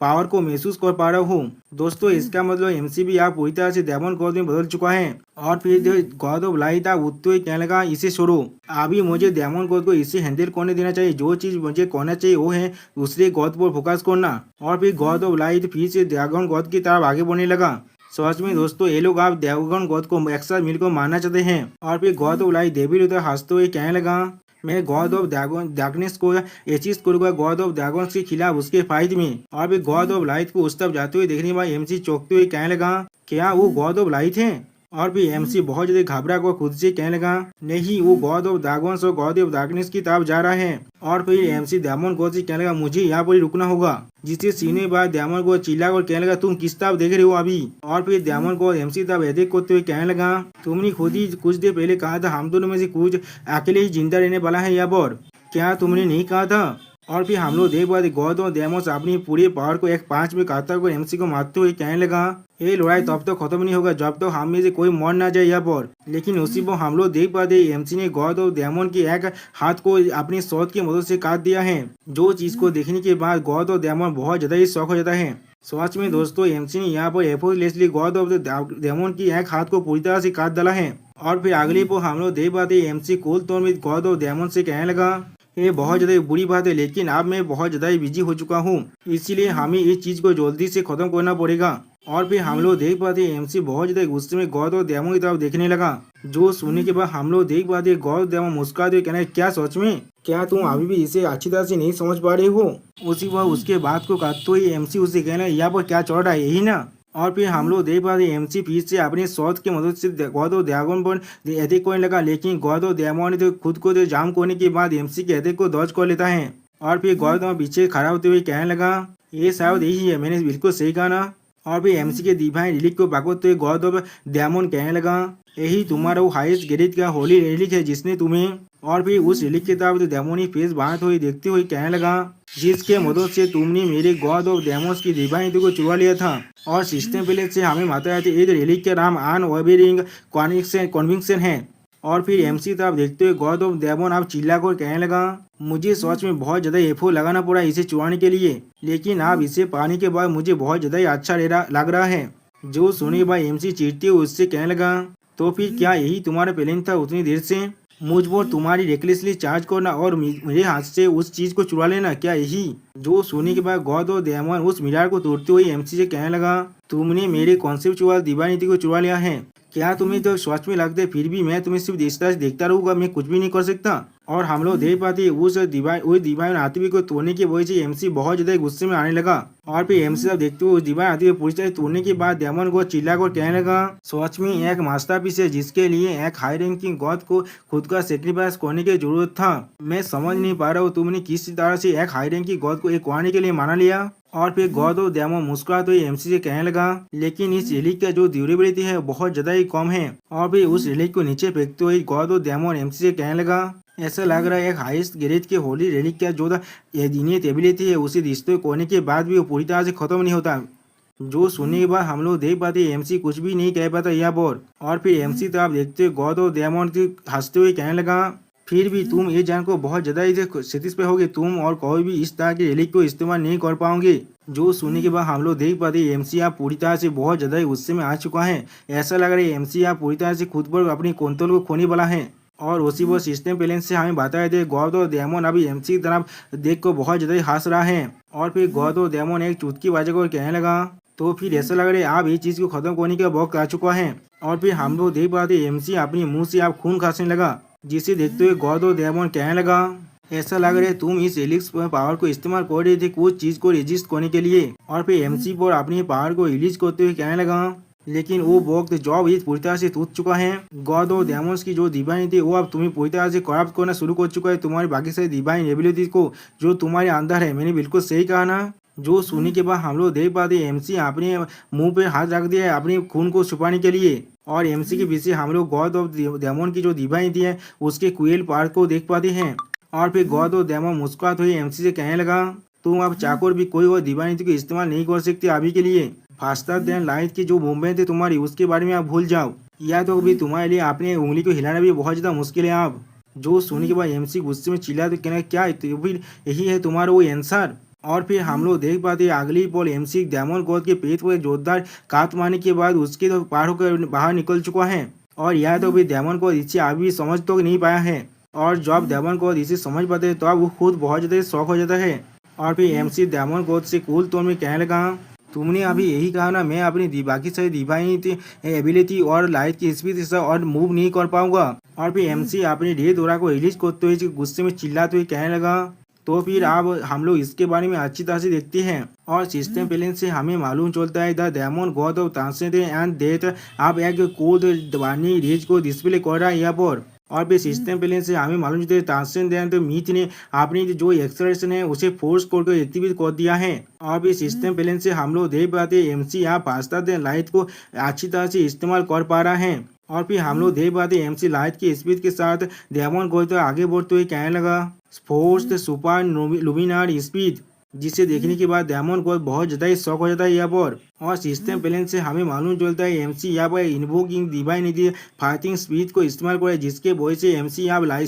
S1: पावर को महसूस कर पा रहा हूँ। दोस्तों इसका मतलब एमसी भी आप पूरी तरह से डेमन गॉड में बदल चुका है। और फिर गॉड ऑफ लाइट आप उठते हुए कहने लगा, इसे छोड़ो, अभी मुझे डेमन गॉड को इसे हैंडल करने देना चाहिए। जो चीज मुझे करना चाहिए वो है दूसरे गॉड पर फोकस करना। और फिर गॉड ऑफ लाइट फिर से ड्रैगन गॉड की तरफ आगे बढ़ने लगा। सच में दोस्तों ये लोग आप ड्रैगन गॉड को एक साथ मिलकर मारना चाहते हैं। और फिर गॉड ऑफ लाइट डेविल उधर हंसते हुए कहने लगा, मैं गॉड ऑफ डार्कनेस को एचिस करूंगा गॉड ऑफ ड्रैगन के खिलाफ उसके फाइट में। और फिर गॉड ऑफ लाइट को उस तरफ जाते हुए देखने के बाद एमसी चौंकते हुए कहने लगा, क्या वो गॉड ऑफ लाइट है। और फिर एमसी बहुत ज्यादा घबरा कर खुद से कहने लगा, नहीं वो गॉड ऑफ ड्रैगन्स और गॉड ऑफ डार्कनेस की तरफ जा रहा है। और फिर एमसी डेमन गॉड से कहने लगा, मुझे यहाँ पर ही रुकना होगा। जिससे सीने बाद डेमन गॉड चिल्ला कर कहने लगा, तुम किस तरफ देख रहे हो अभी। और फिर डेमन गॉड एमसी तरफ एटेक करते हुए कहने लगा, तुमने खुद ही कुछ देर पहले कहा था हम दोनों में से कुछ अकेले ही जिंदा रहने वाला है यहाँ पर, क्या तुमने नहीं कहा था। और फिर हम लोग देख पाते गॉड और डेमोस अपनी पूरी पावर को एक पांच में काटता हुआ एमसी को मारते हुए कहने लगा, ये लड़ाई तब तो खत्म नहीं होगा जब तो हम में से कोई मर ना जाए यहाँ पर। लेकिन उसी पर हम लोग देख पाते एमसी ने गॉड और डेमन के एक हाथ को अपनी शॉट की मदद से काट दिया है। जो चीज को देखने के बाद गॉड और डेमन बहुत ज्यादा ही शौक हो जाता है। सच में दोस्तों एमसी ने यहाँ पर effortlessly God of the demon की एक हाथ को पूरी तरह से काट डाला है। और फिर अगली पर हम लोग देख पाते एमसी कोल तौर में गॉड ऑफ डेमन से कहने लगा, ये बहुत ज़्यादा बुरी बात है, लेकिन अब मैं बहुत ज़्यादा बिजी हो चुका हूँ, इसीलिए हमें इस चीज़ को जल्दी से ख़त्म करना पड़ेगा। और फिर हम लोग देख पाते एमसी बहुत ज्यादा गुस्से में गौद और डेमन की तरफ देखने लगा। जो सुनने के बाद हम लोग देख पाते गौद डेमन मुस्कुराते हुए कहना क्या सच में क्या तुम अभी भी इसे अच्छी तरह से नहीं समझ पा रहे हो। उसी बार उसके बाद को काटते हुए एमसी उसे कहना यहाँ पर क्या चल रहा है यही ना। और फिर हम लोग देख पाते एमसी फिर से अपने शॉट की मदद से गौद और ड्रैगन पर अटैक करने लगा, लेकिन गौद और डेमन तो खुद को जाम करने के बाद एमसी के अटैक को डॉज कर लेता है। और फिर गौद पीछे खड़ा होते हुए कहने लगा ये शायद यही है, मैंने बिल्कुल सही कहा ना। और फिर एमसी के डिवाइन रिलीक को भागवते हुए गॉड ऑफ डेमन कहने लगा यही तुम्हारा वो हाईएस्ट ग्रेड का होली रिलीक है जिसने तुम्हें। और फिर उस रिलीक के तरफ डेमोनी फेस बांधते हुए देखते हुए कहने लगा जिसके मदद से तुमने मेरे गॉड ऑफ डेमोस की डिवाइनिटी को चुरा लिया था और सिस्टम पहले से हमें माता जाती एक रिलीक का नाम अनवेरिंग कॉन्विक्शन है। और फिर एमसी तरफ देखते हुए गॉड ऑफ डेमन आप चिल्ला कर कहने लगा मुझे सच में बहुत ज़्यादा एफर्ट लगाना पड़ा इसे चुराने के लिए, लेकिन आप इसे पाने के बाद मुझे बहुत ज़्यादा ही अच्छा लग रहा है। जो सुने के बाद एमसी चिढ़ते हुए उससे कहने लगा तो फिर क्या यही तुम्हारा प्लान था उतनी देर से मुझ पर तुम्हारी रेकलेसली चार्ज करना और मेरे हाथ से उस चीज को चुरा लेना, क्या यही। जो सुनने के बाद गॉड और डेमन उस मिरार को तोड़ते हुए एमसी से कहने लगा तुमने मेरे कॉन्सेप्चुअल डिवाइनिटी को चुरा लिया है, क्या तुम्हें तो सच में लगता है फिर भी मैं तुम्हें सिर्फ देखता रहूंगा, मैं कुछ भी नहीं कर सकता। और हम लोग देख पाते उस डिवाइन आतिवी को तोड़ने की वजह से एमसी बहुत ज्यादा गुस्से में आने लगा। और फिर एमसी साहब देखते हुए उस डिवाइन आतिवी पूरी तरह तोड़ने के बाद डेमन को चिल्ला कर कहने लगा सच में एक मास्टरपीस है जिसके लिए एक हाई रैंकिंग गॉड को खुद का सेक्रीफाइस करने की जरूरत था। मैं समझ नहीं पा रहा हूँ तुमने किस तरह से एक हाई रैंकिंग गॉड को एक कुआने के लिए माना लिया। और फिर गॉड और डेमन मुस्कुराते हुए एमसी से कहने लगा लेकिन इस रिलीक का जो ड्यूरेबिलिटी है बहुत ज्यादा ही कम है। और फिर उस रिलीक को नीचे फेंकते हुए गॉड और डेमन एमसी से कहने लगा ऐसा लग रहा है एक हाईएस्ट ग्रेड के होली रिलीक का जो इनियत एबिलिटी है उसे डिस्ट्रॉय करने के बाद भी वो पूरी तरह से खत्म नहीं होता। जो सुनने के बाद हम लोग देख पाते एमसी कुछ भी नहीं कह पाता यहाँ पर। और फिर एमसी तरफ देखते गॉड और डेमन हंसते हुए कहने लगा फिर भी तुम ये जानकर बहुत ज्यादा इसे सेटिस्फाई होगे, तुम और कोई भी इस तरह के रिलीक को इस्तेमाल नहीं कर पाओगे। जो सुनने के बाद हम लोग देख पाते एमसी आप पूरी तरह से बहुत ज्यादा गुस्से में आ चुका है। ऐसा लग रहा है एमसी आप पूरी तरह से खुद पर अपनी कंट्रोल को खोने वाला है। और उसी वो सिस्टम बैलेंस से हमें बताया थे गॉड और डेमन अभी एमसी की तरफ देख कर बहुत ज्यादा हंस रहा है। और फिर गॉड और डेमन एक चुटकी बाजे को कहने लगा तो फिर ऐसा लग रहा है आप ये चीज को खत्म करने का वक्त आ चुका है। और फिर हम लोग देख पाते एमसी अपने मुंह से आप खून खांसने लगा, जिसे देखते हुए गॉड और डेमन कहने लगा ऐसा लग रहा है तुम इस एलिक्स पावर को इस्तेमाल कर रहे थे कुछ चीज को रेजिस्ट करने के लिए। और फिर एमसी पर अपनी पावर को रिलीज करते हुए कहने लगा लेकिन वो वक्त जॉब ही पूरी तरह से टूट चुका है। गॉड और डेमन्स की जो डिवाइन थी वो अब तुम्हें पूरी तरह से करप्ट करना शुरू कर चुका है तुम्हारी बाकी सारी डिवाइन एबिलिटी को जो तुम्हारे अंदर है। मैंने बिल्कुल सही कहा ना। जो सुनने के बाद हम लोग देख पाते एमसी अपने मुंह पे हाथ रख दिया है अपने खून को छुपाने के लिए। और एमसी के पीछे हम लोग गॉड ऑफ डेमन की जो डिवाइन थी है उसके क्वेल पार्ट को देख पाते हैं। और फिर गॉड और डेमन मुस्कुराते हुए एमसी से कहने लगा तुम अब चाकर भी कोई और डिवाइनिटी को इस्तेमाल नहीं कर सकते अभी के लिए। फास्टर देन लाइट की जो मूवमेंट है तुम्हारी उसके बारे में आप भूल जाओ, या तो भी तुम्हारे लिए अपने उंगली को हिलाना भी बहुत ज्यादा मुश्किल है आप। जो सुनने के बाद एमसी गुस्से में चिल्ला तो कहना क्या तो फिर यही है तुम्हारा वो आंसर। और फिर हम लोग देख पाते अगली बॉल एमसी डेमन गॉड के पेट पर जोरदार काट मारने के बाद उसके तो पार होकर बाहर निकल चुका है। और यह तो भी डेमन गॉड इसे अभी समझ तो नहीं पाया है। और जब डेमन गॉड इसे समझ पाते हैं तो अब वो खुद बहुत ज्यादा शौक हो जाता है। और फिर एमसी डेमन गॉड से कूल टोन में कहने लगा तुमने अभी यही कहा ना मैं अपनी बाकी सारी डिवाइन एबिलिटी और लाइट की स्पीड से और मूव नहीं कर पाऊंगा। और फिर एमसी अपने ढेर दौरा को रिलीज करते हुए गुस्से में चिल्लाते हुए कहने लगा तो फिर अब हम लोग इसके बारे में अच्छी तरह से देखते हैं। और सिस्टम बैलेंस से हमें मालूम चलता है the demon God of transcend and death अब एक कोड वार्निंग रेज को डिस्प्ले कर रहा है यहाँ पर। और फिर सिस्टम बैलेंस से हमें मालूम चलता है ट्रांसेंडेंट मीथ ने अपनी जो एक्सलेशन है उसे फोर्स करके एक्टिवेट कर दिया है। और फिर सिस्टम बैलेंस से हम लोग देख पाते एमसी यहाँ फास्टर देन लाइट को अच्छी तरह से इस्तेमाल कर पा रहा है। और फिर हम लोग देख पाते एमसी लाइट की स्पीड के साथ डेमन गॉड तो आगे बढ़ते हुए कहने लगा फोर्स सुपर लुमिनार स्पीड, जिसे देखने के बाद डेमन गॉड बहुत ज्यादा ही शौक हो जाता है यहाँ पर। और सिस्टम बैलेंस से हमें मालूम चलता है एमसी यहाँ पर इन्वोकिंग डिवाइनिटी फाइटिंग स्पीड को इस्तेमाल करे जिसके वजह से एमसी यहाँ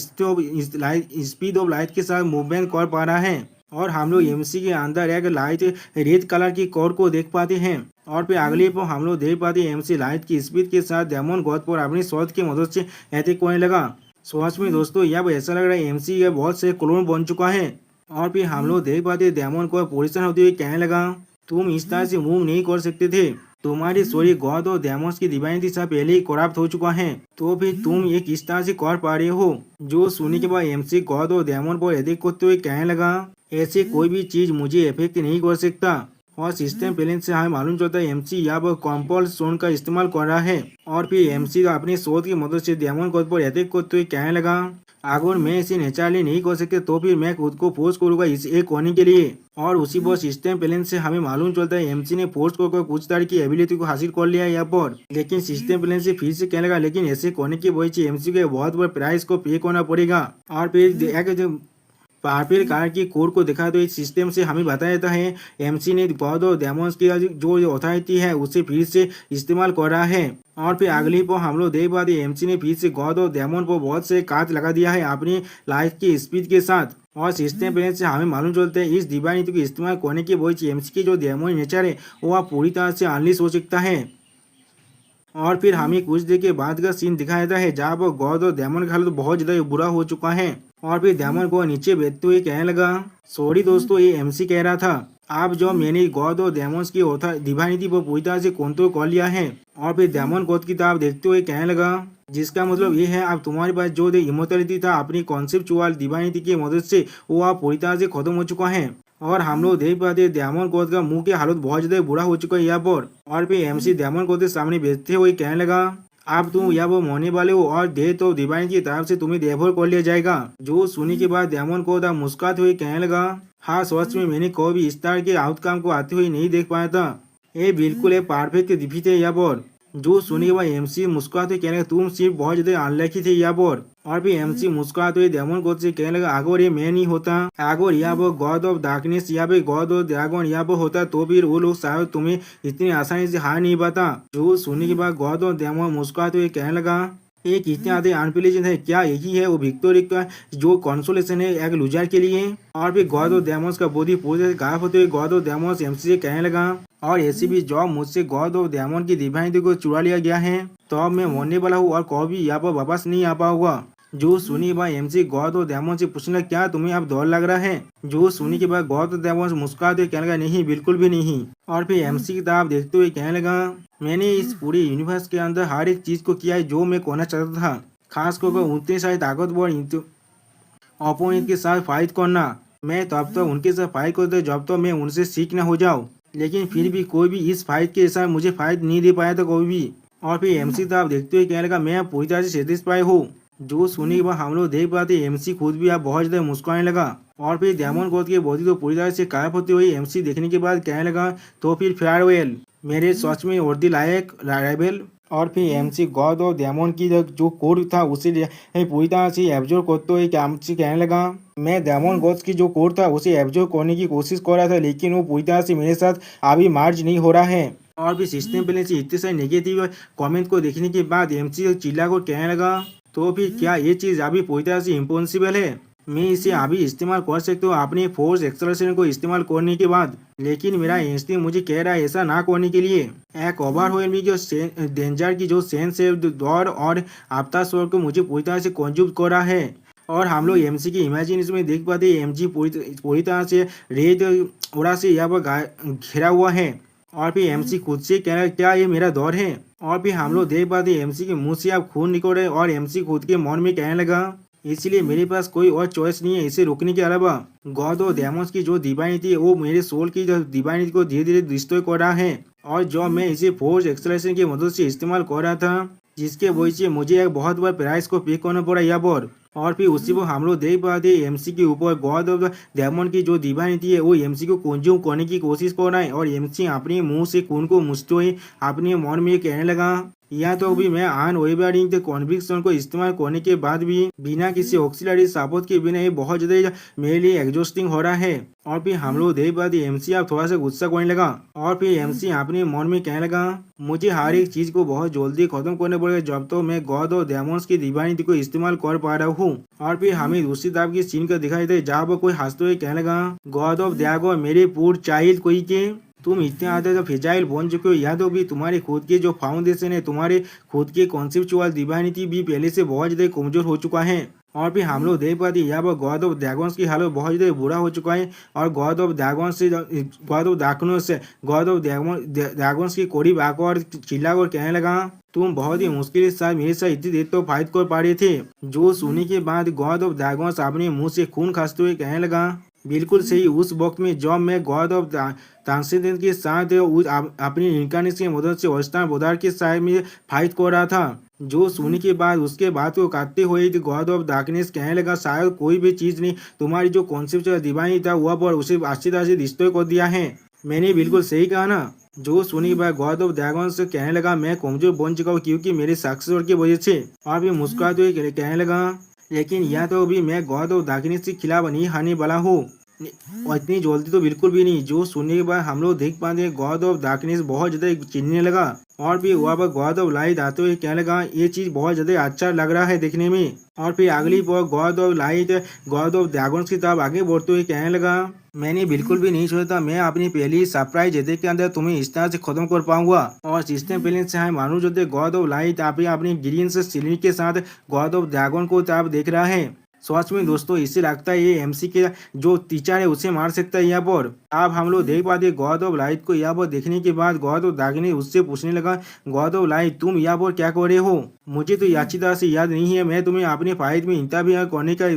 S1: स्पीड ऑफ लाइट के साथ मूवमेंट कर पा रहा है। और हम लोग एमसी के अंदर एक लाइट रेड कलर की कोर को देख पाते हैं। और फिर अगले पर हम लोग देख पाते हैं एमसी लाइट की स्पीड के साथ डेमन गॉड पर अपनी शॉट की मदद से अटैक करने लगा। सच में दोस्तों यहाँ पर ऐसा लग रहा है एमसी ये बहुत से क्लोन बन चुका है। और फिर हम लोग देख पाते डेमन को पोजिशन होते हुए कहने लगा तुम इस तरह से मूव नहीं कर सकते थे, तुम्हारे शरीर गॉड और डेमोस की डिवाइनिटी से पहले ही करप्ट हो चुका है, तो फिर तुम ये किस तरह से कर पा रहे हो। जो सुनने के बाद एमसी गॉड और डेमन पर अटैक करते हुए कहने लगा, ऐसे कोई भी चीज मुझे इफेक्ट नहीं कर सकता। और सिस्टम बैलेंस से हमें मालूम चलता है एमसी यहाँ पर कॉम्पल्स जोन का इस्तेमाल कर रहा है। और फिर एमसी अपनी शोध की मदद से डेमन गॉड पर अटैक करते हुए कहने लगा, अगर मैं इसे नेचुरली नहीं कर सकते तो फिर मैं खुद को फोर्स करूंगा इसे एक होने के लिए। और उसी पर सिस्टम बैलेंस से हमें मालूम चलता है एमसी ने फोर्स कर कुछ तरह की एबिलिटी को हासिल कर लिया यहाँ पर। लेकिन सिस्टम बैलेंस से फिर से कहने लगा, लेकिन ऐसे करने की वजह से एमसी को बहुत बड़ा प्राइस को पे करना पड़ेगा। और फिर पार्पल कार की कोड को देखा तो इस सिस्टम से हमें बताया जाता है एमसी ने गॉड और डेमोन्स की जो अथॉरिटी है उसे फिर से इस्तेमाल कर रहा है। और फिर अगली पर हम लोग देख पाते एमसी ने फिर से गॉड और डेमन पर बहुत से काट लगा दिया है अपनी लाइफ की स्पीड के साथ। और सिस्टम बैलेंस से हमें मालूम चलता है इस डिवाइनिटी को इस्तेमाल करने की वजह से एमसी की जो डेमन नेचर है वो पूरी तरह से अनलिश हो सकता है। और फिर हमें कुछ देर के बाद का सीन दिखाया जाता है जहाँ पर गॉड और डेमन का हालत बहुत ज्यादा बुरा हो चुका है। और फिर डेमन को नीचे बैठते हुए कहने लगा, सॉरी दोस्तों, ये एमसी कह रहा था आप जो मैंने गॉड और डेमोन्स की डिवाइनिटी पर पूरी तरह से कंट्रोल कर लिया है। और फिर डेमन गॉड की तरफ देखते हुए कहने लगा, जिसका मतलब ये है अब तुम्हारे पास जो इमोर्टैलिटी था अपनी कॉन्सेप्चुअल डिवाइनिटी की मदद से वो आप पूरी तरह से खत्म हो चुका है। और हम लोग देख पाते डेमन गॉड का मुंह की हालत बहुत ज्यादा बुरा हो चुका है यहाँ पर। और फिर एमसी डेमन गॉड के सामने बैठते हुए कहने लगा, आप तुम या वो मरने वाले हो और दे तो डिवाइन की तरफ से तुम्हें देवोर कर लिया जाएगा। जो सुनने के बाद डेमन को मुस्कुराते हुए कहने लगा, हाँ सच में मैंने कोई भी इस तरह के आउटकम को आते हुए नहीं देख पाया था। ये बिल्कुल एक परफेक्ट डिफीट है यहाँ पर। जो सुनने के बाद एमसी मुस्कुराते कहने लगा, तुम सिर्फ बहुत ज्यादा अनलकी थे यहाँ पर। और फिर एमसी मुस्कुराते हुए डेमन गॉड से कहने लगा, अगर ये मैं नहीं होता, अगर यहाँ पर गॉड ऑफ डार्कनेस यहाँ पे गॉड ऑफ ड्रैगन यहाँ पर होता तो फिर वो लोग शायद तुम्हें इतनी आसानी से हार नहीं पाता। जो सुनने के बाद गॉड ऑफ डेमन मुस्कुराते हुए कहने लगा, ये कितने आधे अनप्लेजेंट है, क्या यही है वो विक्टोरी का जो कंसोलेशन है एक लूजर के लिए। और फिर गॉड ऑफ डेमोस का बॉडी पूरे गायब होते हुए गॉड ऑफ डेमोस एमसी से कहने लगा, और ऐसी भी जॉब मुझसे गॉड ऑफ डेमन की डिवाइनिटी को चुरा लिया गया है तो अब मैं मरने वाला हूँ और कभी यहाँ पर वापस नहीं आ पाऊंगा। जो सुनी के बाद एमसी गॉड और डेमन से पूछने लगा, क्या तुम्हें अब डर लग रहा है। जो सुनी के बाद गॉड और डेमन मुस्कुराते कहने लगा, नहीं बिल्कुल भी नहीं। और फिर एमसी की तरफ देखते हुए कहने लगा, मैंने इस पूरे यूनिवर्स के अंदर हर एक चीज को किया है जो मैं करना चाहता था, खास कर उतने सारे ताकतवर अपोनेंट के साथ फाइट करना। मैं तब तक उनके साथ फाइट करता जब तक मैं उनसे सीख न हो जाऊँ, लेकिन फिर भी कोई भी इस फाइट के साथ मुझे फाइट नहीं दे पाया था कोई भी। और फिर एमसी तरफ देखते हुए कहने लगा, मैं पूरी तरह से सेटिस्फाई हूँ। जो सुनने के बाद हम लोग देख पाते एमसी खुद भी आप बहुत ज्यादा मुस्कुराने लगा। और फिर डेमन गॉड की बॉडी तो पूरी तरह से गायब होते हुए एमसी देखने के बाद कहने लगा, तो फिर फेयरवेल मेरे सच में वर्दी लायक राइवल। और फिर एमसी गॉड और डेमन की जो कोड था उसे पूरी तरह से एब्जॉर्ब करते हुए एमसी कहने लगा, मैं डेमन गॉड की जो कोड था उसे एब्जॉर्ब करने की कोशिश कर रहा था, लेकिन वो पूरी तरह से मेरे साथ अभी मार्च नहीं हो रहा है। और फिर सिस्टम बैलेंस से इतने सारे नेगेटिव कमेंट को देखने के बाद एमसी चिल्ला को कहने लगा, तो फिर क्या ये चीज़ अभी पूरी तरह से इम्पॉसिबल है। मैं इसे अभी इस्तेमाल कर सकता हूँ अपने फोर्स एक्सेलरेशन को इस्तेमाल करने के बाद, लेकिन मेरा इंस्टिंक्ट मुझे कह रहा है ऐसा ना करने के लिए। एक ओवरवेलमिंग की जो डेंजर की जो सेंस है दौड़ और आफ्टर शॉक को मुझे पूरी तरह से कंज्यूम कर रहा है। और हम लोग एमसी की इमेजिनेशन में देख पाते हैं एमजी पूरी तरह से रेड ओरा से यहाँ पर घिरा हुआ है। और फिर एमसी खुद से कह रहा है, क्या ये मेरा दौर है। और फिर हम लोग देख पाते एमसी के मुंह से अब खून निकल रहे और एमसी खुद के मन में कहने लगा, इसलिए मेरे पास कोई और चॉइस नहीं है इसे रोकने के अलावा। गॉड और डेमन्स की जो डिवाइनिटी है वो मेरे सोल की जो डिवाइनिटी को धीरे धीरे डिस्ट्रॉय कर रहा है, और जो मैं इसे फोर्स एक्सेलरेशन की मदद से इस्तेमाल कर रहा था, जिसके वजह से मुझे एक बहुत बड़ा प्राइस को पे करना पड़ा यहाँ पर। और फिर उसी पर हम लोग देख पाते एमसी के ऊपर गॉड ऑफ डेमन की जो डिवाइनिटी है वो एमसी को कंज्यूम करने की कोशिश कर रहा है। और एमसी अपने मुंह से खून को मुछते हुए अपने मन में कहने लगा, या तो भी मैं अनवेवरिंग कॉन्विक्शन को इस्तेमाल करने के बाद भी बिना किसी ऑक्सिलरी सपोर्ट के बिना ये बहुत ज्यादा मेरे लिए एग्जॉस्टिंग हो रहा है। और फिर हम लोग देख पाते एमसी आप थोड़ा सा गुस्सा करने लगा। और फिर एमसी अपने मन में कहने लगा, मुझे हर एक चीज को बहुत जल्दी खत्म करना पड़ेगा जब तो मैं गॉड और डेमन्स की डिवाइनिटी को इस्तेमाल कर पा रहा हूँ। और फिर हमें दूसरी तरफ की सीन का दिखाई दे जहाँ पर कोई हंसते हुए कहने लगा, गॉड ऑफ ड्रैगन मेरे पूर चाइल्ड कोई के तुम इतने ज्यादा फ्रेजाइल बन चुके हो, या तो भी तुम्हारे खुद के जो फाउंडेशन है, तुम्हारे खुद के कॉन्सेप्चुअल डिवाइनिटी भी पहले से बहुत ज्यादा कमजोर हो चुका है। और फिर हम लोग देख पाते यहाँ पर गॉड ऑफ ड्रैगन्स की हालत बहुत ज़्यादा बुरा हो चुका है और गॉड ऑफ ड्रैगन्स के करीब आकर चिल्ला कर कहने लगा, तुम बहुत ही मुश्किल के साथ मेरे साथ इतनी देर तो फाइट कर पा रहे थे। जो सुनने के बाद गॉड ऑफ ड्रैगन्स अपने मुंह से खून खांसते हुए कहने लगा, बिल्कुल सही उस वक्त में जब मैं गॉड ऑफ ट्रांसेंडेंस के साथ अपनी इनकारनेशन की मदद से अवस्थान बोधार के साथ में फाइट कर रहा था। जो सुनने के बाद उसके बाद को काटते हुए गॉड ऑफ डार्कनेस कहने लगा, शायद कोई भी चीज़ नहीं तुम्हारी जो कॉन्सेप्ट डिवाइन था वह पर उसे अच्छी तरह से डिस्ट्रॉय कर दिया है। मैंने बिल्कुल सही कहा ना। जो सुनी के बाद गॉड ऑफ ड्रैगन्स कहने लगा, मैं कमजोर बन चुका हूँ क्योंकि मेरे सक्सेसर की वजह से। और भी मुस्कुराते हुए कहने लगा, लेकिन यह तो अभी मैं गॉड ऑफ डार्कनेस के खिलाफ नहीं हारने वाला हूँ और इतनी जल्दी तो बिल्कुल भी नहीं। जो सुनने के बाद हम लोग देख पाते हैं गॉड ऑफ डार्कनेस बहुत ज़्यादा चिढ़ने लगा और फिर वहाँ पर गॉड ऑफ लाइट आते हुए कहने लगा, ये चीज़ बहुत ज़्यादा अच्छा लग रहा है देखने में। और फिर अगली बार God of light God of dragons की तरफ आगे बढ़ते हुए कहने लगा, मैंने बिल्कुल भी नहीं सोचा था मैं अपनी पहली सरप्राइज अटैक के अंदर तुम्हें इस तरह से खत्म कर पाऊंगा। और सिस्टम पहले से मानो जो थे गॉड ऑफ लाइट अपनी ग्रीन से सिल्वर के साथ गॉड ऑफ ड्रैगन को आप देख रहा है। सच में दोस्तों इससे लगता है ये एमसी के जो टीचर है उसे मार सकता है यहाँ पर। अब हम लोग देख पाते गॉड ऑफ लाइट को यहाँ पर देखने के बाद गॉड ऑफ डार्कनेस उससे पूछने लगा, गॉड ऑफ लाइट तुम यहाँ पर क्या कर रहे हो? मुझे तो अच्छी तरह से याद नहीं है, मैं तुम्हें अपने फाइट में इंटरव्यू करने का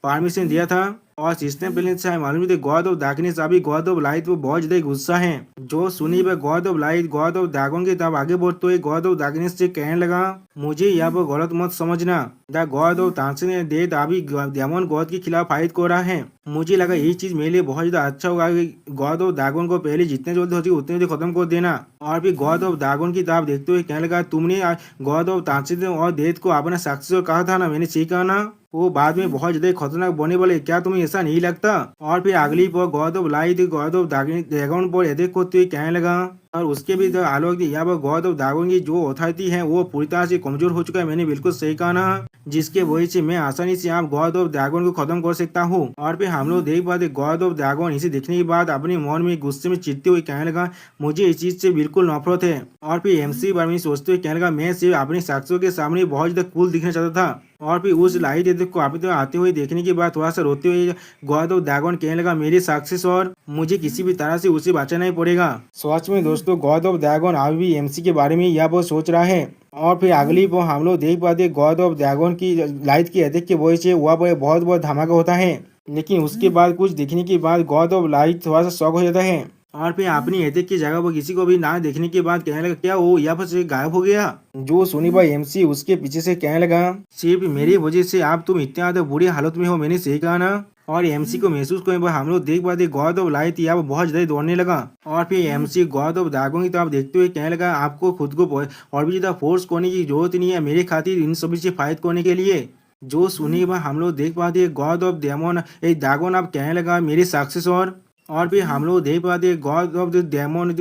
S1: परमिशन दिया था। और सिस्टम पहले से मालूम थे गॉड ऑफ डार्कनेस अभी गॉड ऑफ लाइट वो बहुत ज्यादा गुस्सा है। जो सुनी पर God of light God of dragon के तब आगे बढ़ते हुए गॉड ऑफ डार्कनेस से कहने लगा, मुझे यहाँ पर गलत मत समझना, the God of transcendence death अभी डेमन गॉड के खिलाफ फाइट कर रहा है। मुझे लगा ये चीज मेरे लिए बहुत ज्यादा अच्छा होगा कि गॉड ऑफ ड्रैगन को पहले जितने जल्दी होती उतने जल्दी खत्म कर देना। और फिर गॉड ऑफ ड्रैगन की तरफ देखते हुए कहने लगा, तुमने गॉड ऑफ ट्रांसेंडेंस और डेथ को अपना सक्सेसर कहा था ना, मैंने सही कहा ना, वो बाद में बहुत ज्यादा खतरनाक बने वाले, क्या तुम्हें ऐसा नहीं लगता? और फिर अगली पर God of light God of dragon पर अटैक करते हुए कहने लगा और उसके भी आलोक यहाँ पर गॉड ऑफ ड्रैगन की जो अथॉरिटी है वो पूरी तरह से कमजोर हो चुका है। मैंने बिल्कुल सही कहा ना, जिसके वजह से मैं आसानी से आप गॉड ऑफ ड्रैगन को खत्म कर सकता हूँ। और फिर हम लोग देख पाते गॉड ऑफ ड्रैगन इसे देखने के बाद अपने मन में गुस्से में चिढ़ते हुए कहने लगा, मुझे इस चीज से बिल्कुल नफरत है। और फिर एमसी बारे में सोचते हुए कहने लगा, मैं सिर्फ अपने शख्सों के सामने बहुत ज्यादा कूल दिखना चाहता था। और फिर उस लाइट एटैक को आते हुए देखने के बाद थोड़ा सा रोते हुए गॉड ऑफ ड्रैगन कहने लगा, मेरे सक्सेस और मुझे किसी भी तरह से उसे बचाना ही पड़ेगा। सच में दोस्तों गॉड ऑफ ड्रैगन अभी भी एमसी के बारे में यह बहुत सोच रहा है। और फिर अगली पर हम लोग देख पाते गॉड ऑफ ड्रैगन की लाइट की अटैक की वजह से वह पर बहुत बहुत धमाका होता है, लेकिन उसके बाद कुछ देखने के बाद गॉड ऑफ लाइट थोड़ा सा शॉक हो जाता है। और फिर अपनी अटैक की जगह पर किसी को भी ना देखने के बाद कहने लगा, क्या वो यहाँ पर से गायब हो गया? जो सुनी भाई एमसी उसके पीछे से कहने लगा, सिर्फ मेरी वजह से आप तुम इतने ज्यादा बुरी हालत में हो, मैंने सही कहा ना। और एमसी को महसूस करने पर हम लोग देख पाते गॉड ऑफ लाइट यहाँ पर बहुत ज्यादा दौड़ने लगा। और फिर एमसी गॉड ऑफ ड्रैगन की तरफ देखते हुए कहने लगा, आपको खुद को और भी ज्यादा फोर्स करने की जरूरत नहीं है मेरे खातिर इन सभी से फाइट करने के लिए। जो सुनी बार हम लोग देख पाते गॉड ऑफ ड्रैगन आप कहने लगा, मेरे सक्सेसर। और फिर हम लोग देख पाते God of the demon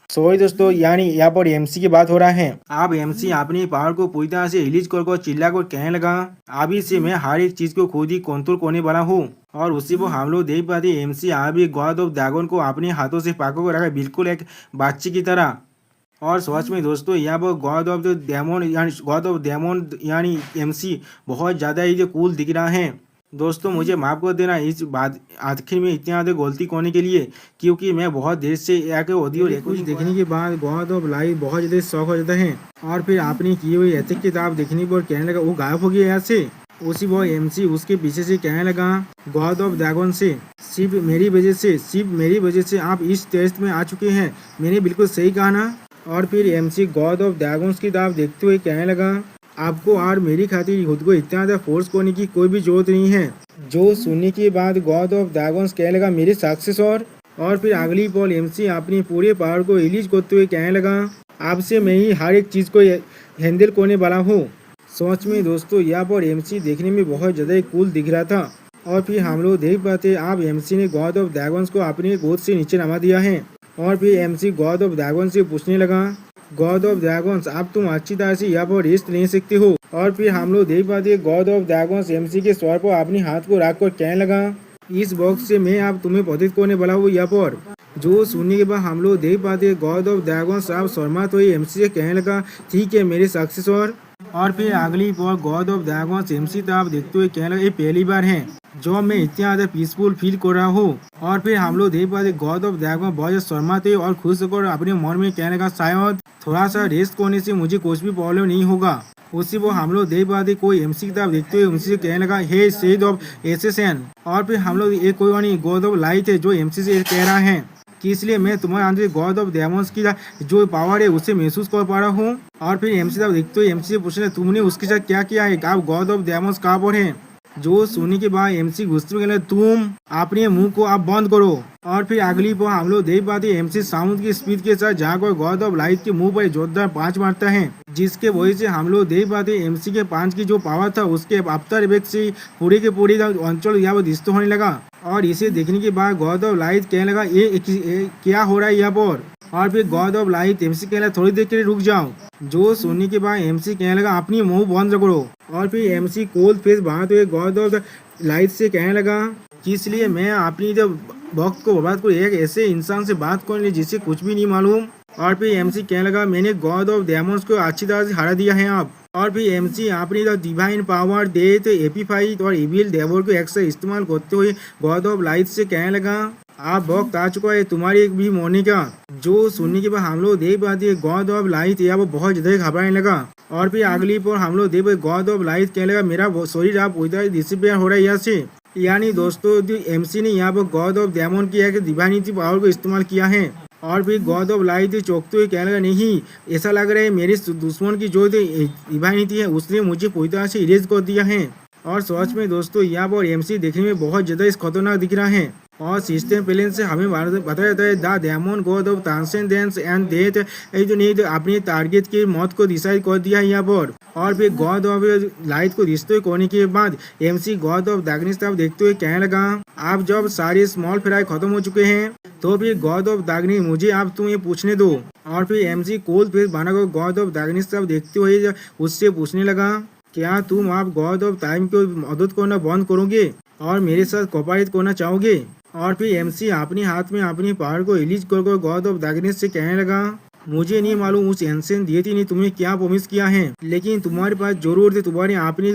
S1: sorry दोस्तों, यानी यहाँ पर एमसी की बात हो रहा है। अब एमसी अपनी पावर को पूरी तरह से रिलीज कर चिल्ला कर कहने लगा, अभी से मैं हर एक चीज को खुद ही कंट्रोल करने वाला हूँ। और उसी को हम लोग देख पाते एमसी अभी गॉड ऑफ ड्रैगन को अपने हाथों से पाको कर रखा है, बिल्कुल एक बच्चे की तरह। और सच में दोस्तों यहाँ पर गॉड ऑफ द डेमन यानी एमसी बहुत ज़्यादा ही कूल दिख रहा है। दोस्तों मुझे माफ़ कर देना इस बात आखिर में इतनी ज़्यादा गलती करने के लिए, क्योंकि मैं बहुत देर से ऑडियो रिकॉर्ड देखने के बाद गॉड ऑफ लाइट बहुत ज़्यादा शौक हो जाता है। और फिर आपने की हुई अटैक किताब देखने पर कहने लगा, वो गायब हो गया यहाँ से। उसी वो एमसी उसके पीछे से कहने लगा, गॉड ऑफ ड्रैगन से सिर्फ मेरी वजह से आप इस टेस्ट में आ चुके हैं, मैंने बिल्कुल सही कहा ना। और फिर एमसी गॉड ऑफ ड्रैगन्स की तरफ देखते हुए कहने लगा, आपको और मेरी खातिर खुद को इतना ज़्यादा फोर्स करने की कोई भी जरूरत नहीं है। जो सुनने के बाद गॉड ऑफ ड्रैगन्स कहने लगा, मेरे सक्सेसर। और फिर अगली पल एमसी अपनी पूरे पावर को रिलीज करते हुए कहने लगा, आपसे मैं ही हर एक चीज़ को हैंडल करने वाला हूँ। सच में दोस्तों यहाँ पर एमसी देखने में बहुत ज़्यादा कूल दिख रहा था। और फिर हम लोग देख पाते अब एमसी ने गॉड ऑफ ड्रैगन्स को अपने गोद से नीचे नमा दिया है। और फिर एमसी गॉड ऑफ ड्रैगन से पूछने लगा, गॉड ऑफ ड्रैगन्स अब तुम अच्छी तरह से यहाँ पर रेस्ट ले सकते हो। और फिर हम लोग देख पाते गॉड ऑफ ड्रैगन्स एमसी के स्वर पर अपने हाथ को रख कर कहने लगा, इस बॉक्स से मैं अब तुम्हें पतित करने वाला हूँ यहाँ पर। जो सुनने के बाद हम लोग देख पाते गॉड ऑफ ड्रैगन्स अब शर्मा तो एमसी से कहने लगा, ठीक है मेरे सक्सेसर। और फिर अगली बार गॉड ऑफ ड्रैगन्स एमसी तो आप देखते हुए कहने लगा ये पहली बार है जो मैं इतना ज्यादा पीसफुल फील कर रहा हूँ। और फिर हम लोग देख पाते गॉड ऑफ ड्रैगन बहुत ज्यादा शर्माते और खुश होकर अपने मन में कहने लगा शायद थोड़ा सा रेस्ट करने से मुझे कुछ भी प्रॉब्लम नहीं होगा। उसी वो हम लोग देख पाते कोई एमसी की तरफ देखते हुए एमसी से कहने लगा हे शेड ऑफ एसेसन। और फिर हम लोग एक कोई गॉड ऑफ लाइट है जो एमसी से कह रहा है कि इसलिए मैं तुम्हारे अंदर गॉड ऑफ डेमोन्स की जो पावर है उसे महसूस कर पा रहा हूँ। और फिर एमसी साहब देखते हुए एमसी से पूछने तुमने उसके साथ क्या किया है, आप गॉड ऑफ डेमोन्स कहाँ पर है। जो सुनने के बाद एमसी गुस्से में कहने तुम अपने मुंह को आप बंद करो। और फिर अगली बार हम लोग देख पाते एमसी साउंड की स्पीड के साथ जाकर गॉड ऑफ लाइट के मुंह पर जोरदार पांच मारता है जिसके वजह से हम लोग देख पाते एमसी के पांच की जो पावर था उसके आफ्टर इफेक्ट से पूरे के पूरे अंचल यहाँ पर डिस्टर्ब होने लगा। और इसे देखने के बाद गॉड ऑफ लाइट कहने लगा ये क्या हो रहा है यहाँ पर। और फिर गॉड ऑफ लाइट एमसी कहने लगा थोड़ी देर के लिए रुक जाओ। जो सुनने के बाद एमसी कहने लगा अपनी मुंह बंद करो। और फिर एमसी कोल्ड फेस बनाते हुए गॉड ऑफ लाइट से कहने लगा कि इसलिए मैं अपनी वक्त को बर्बाद कर एक ऐसे इंसान से बात करने लिए जिससे कुछ भी नहीं मालूम। और फिर एमसी कहने लगा मैंने गॉड ऑफ डेमोन्स को अच्छी तरह से हरा दिया है आप। और फिर एमसी अपनी डिवाइन पावर डेथ एपीफाइट और इविल डेवल को एक से इस्तेमाल करते हुए गॉड ऑफ लाइट से कहने लगा आप वक्त आ चुका है तुम्हारी भी मरने का। जो सुनने के बाद हम लोग देख पाते हैं गॉड ऑफ लाइट यहाँ पर बहुत ज्यादा घबराने लगा। और फिर अगली पर हम लोग देख गॉड ऑफ लाइट कहने लगा मेरा शरीर आप उधर डिसिपेयर हो रहा है यहाँ से। यानी दोस्तों एमसी ने यहाँ पर गॉड ऑफ डेमन की एक डिवाइनिटी पावर को इस्तेमाल किया है। और फिर गॉड ऑफ लाइट चौंकते हुए कहने लगा नहीं ऐसा लग रहा है मेरे दुश्मन की जो डिवाइनिटी है उसने मुझे पूरी तरह से इरेज कर दिया है। और सच में दोस्तों यहाँ पर एमसी देखने में बहुत ज्यादा खतरनाक दिख रहा है। और सिस्टम प्लेन से हमें बताया जाता है the demon God of transcendence and death नहीं अपने टारगेट की मौत को डिसाइड कर दिया है यहाँ पर। और फिर गॉड ऑफ लाइट को रिश्ते करने के बाद एमसी गॉड ऑफ डार्कनेस तरफ देखते हुए कहने लगा आप जब सारे स्मॉल फ्राई खत्म हो चुके हैं तो फिर गॉड ऑफ डार्कनेस मुझे आप तुम्हें पूछने दो। और फिर एमसी कोल्ड फेस बनाकर गॉड ऑफ डार्कनेस तरफ देखते हुए उससे पूछने लगा क्या तुम आप गॉड ऑफ टाइम को मदद करना बंद करोगे और मेरे साथ कोऑपरेट करना चाहोगे। और फिर एमसी अपने हाथ में अपनी पावर को रिलीज कर गॉड ऑफ डार्कनेस से कहने लगा मुझे नहीं मालूम उस एंशिएंट डीटी ने तुम्हें क्या प्रॉमिस किया है लेकिन तुम्हारे पास जरूर थे तुम्हारे आपने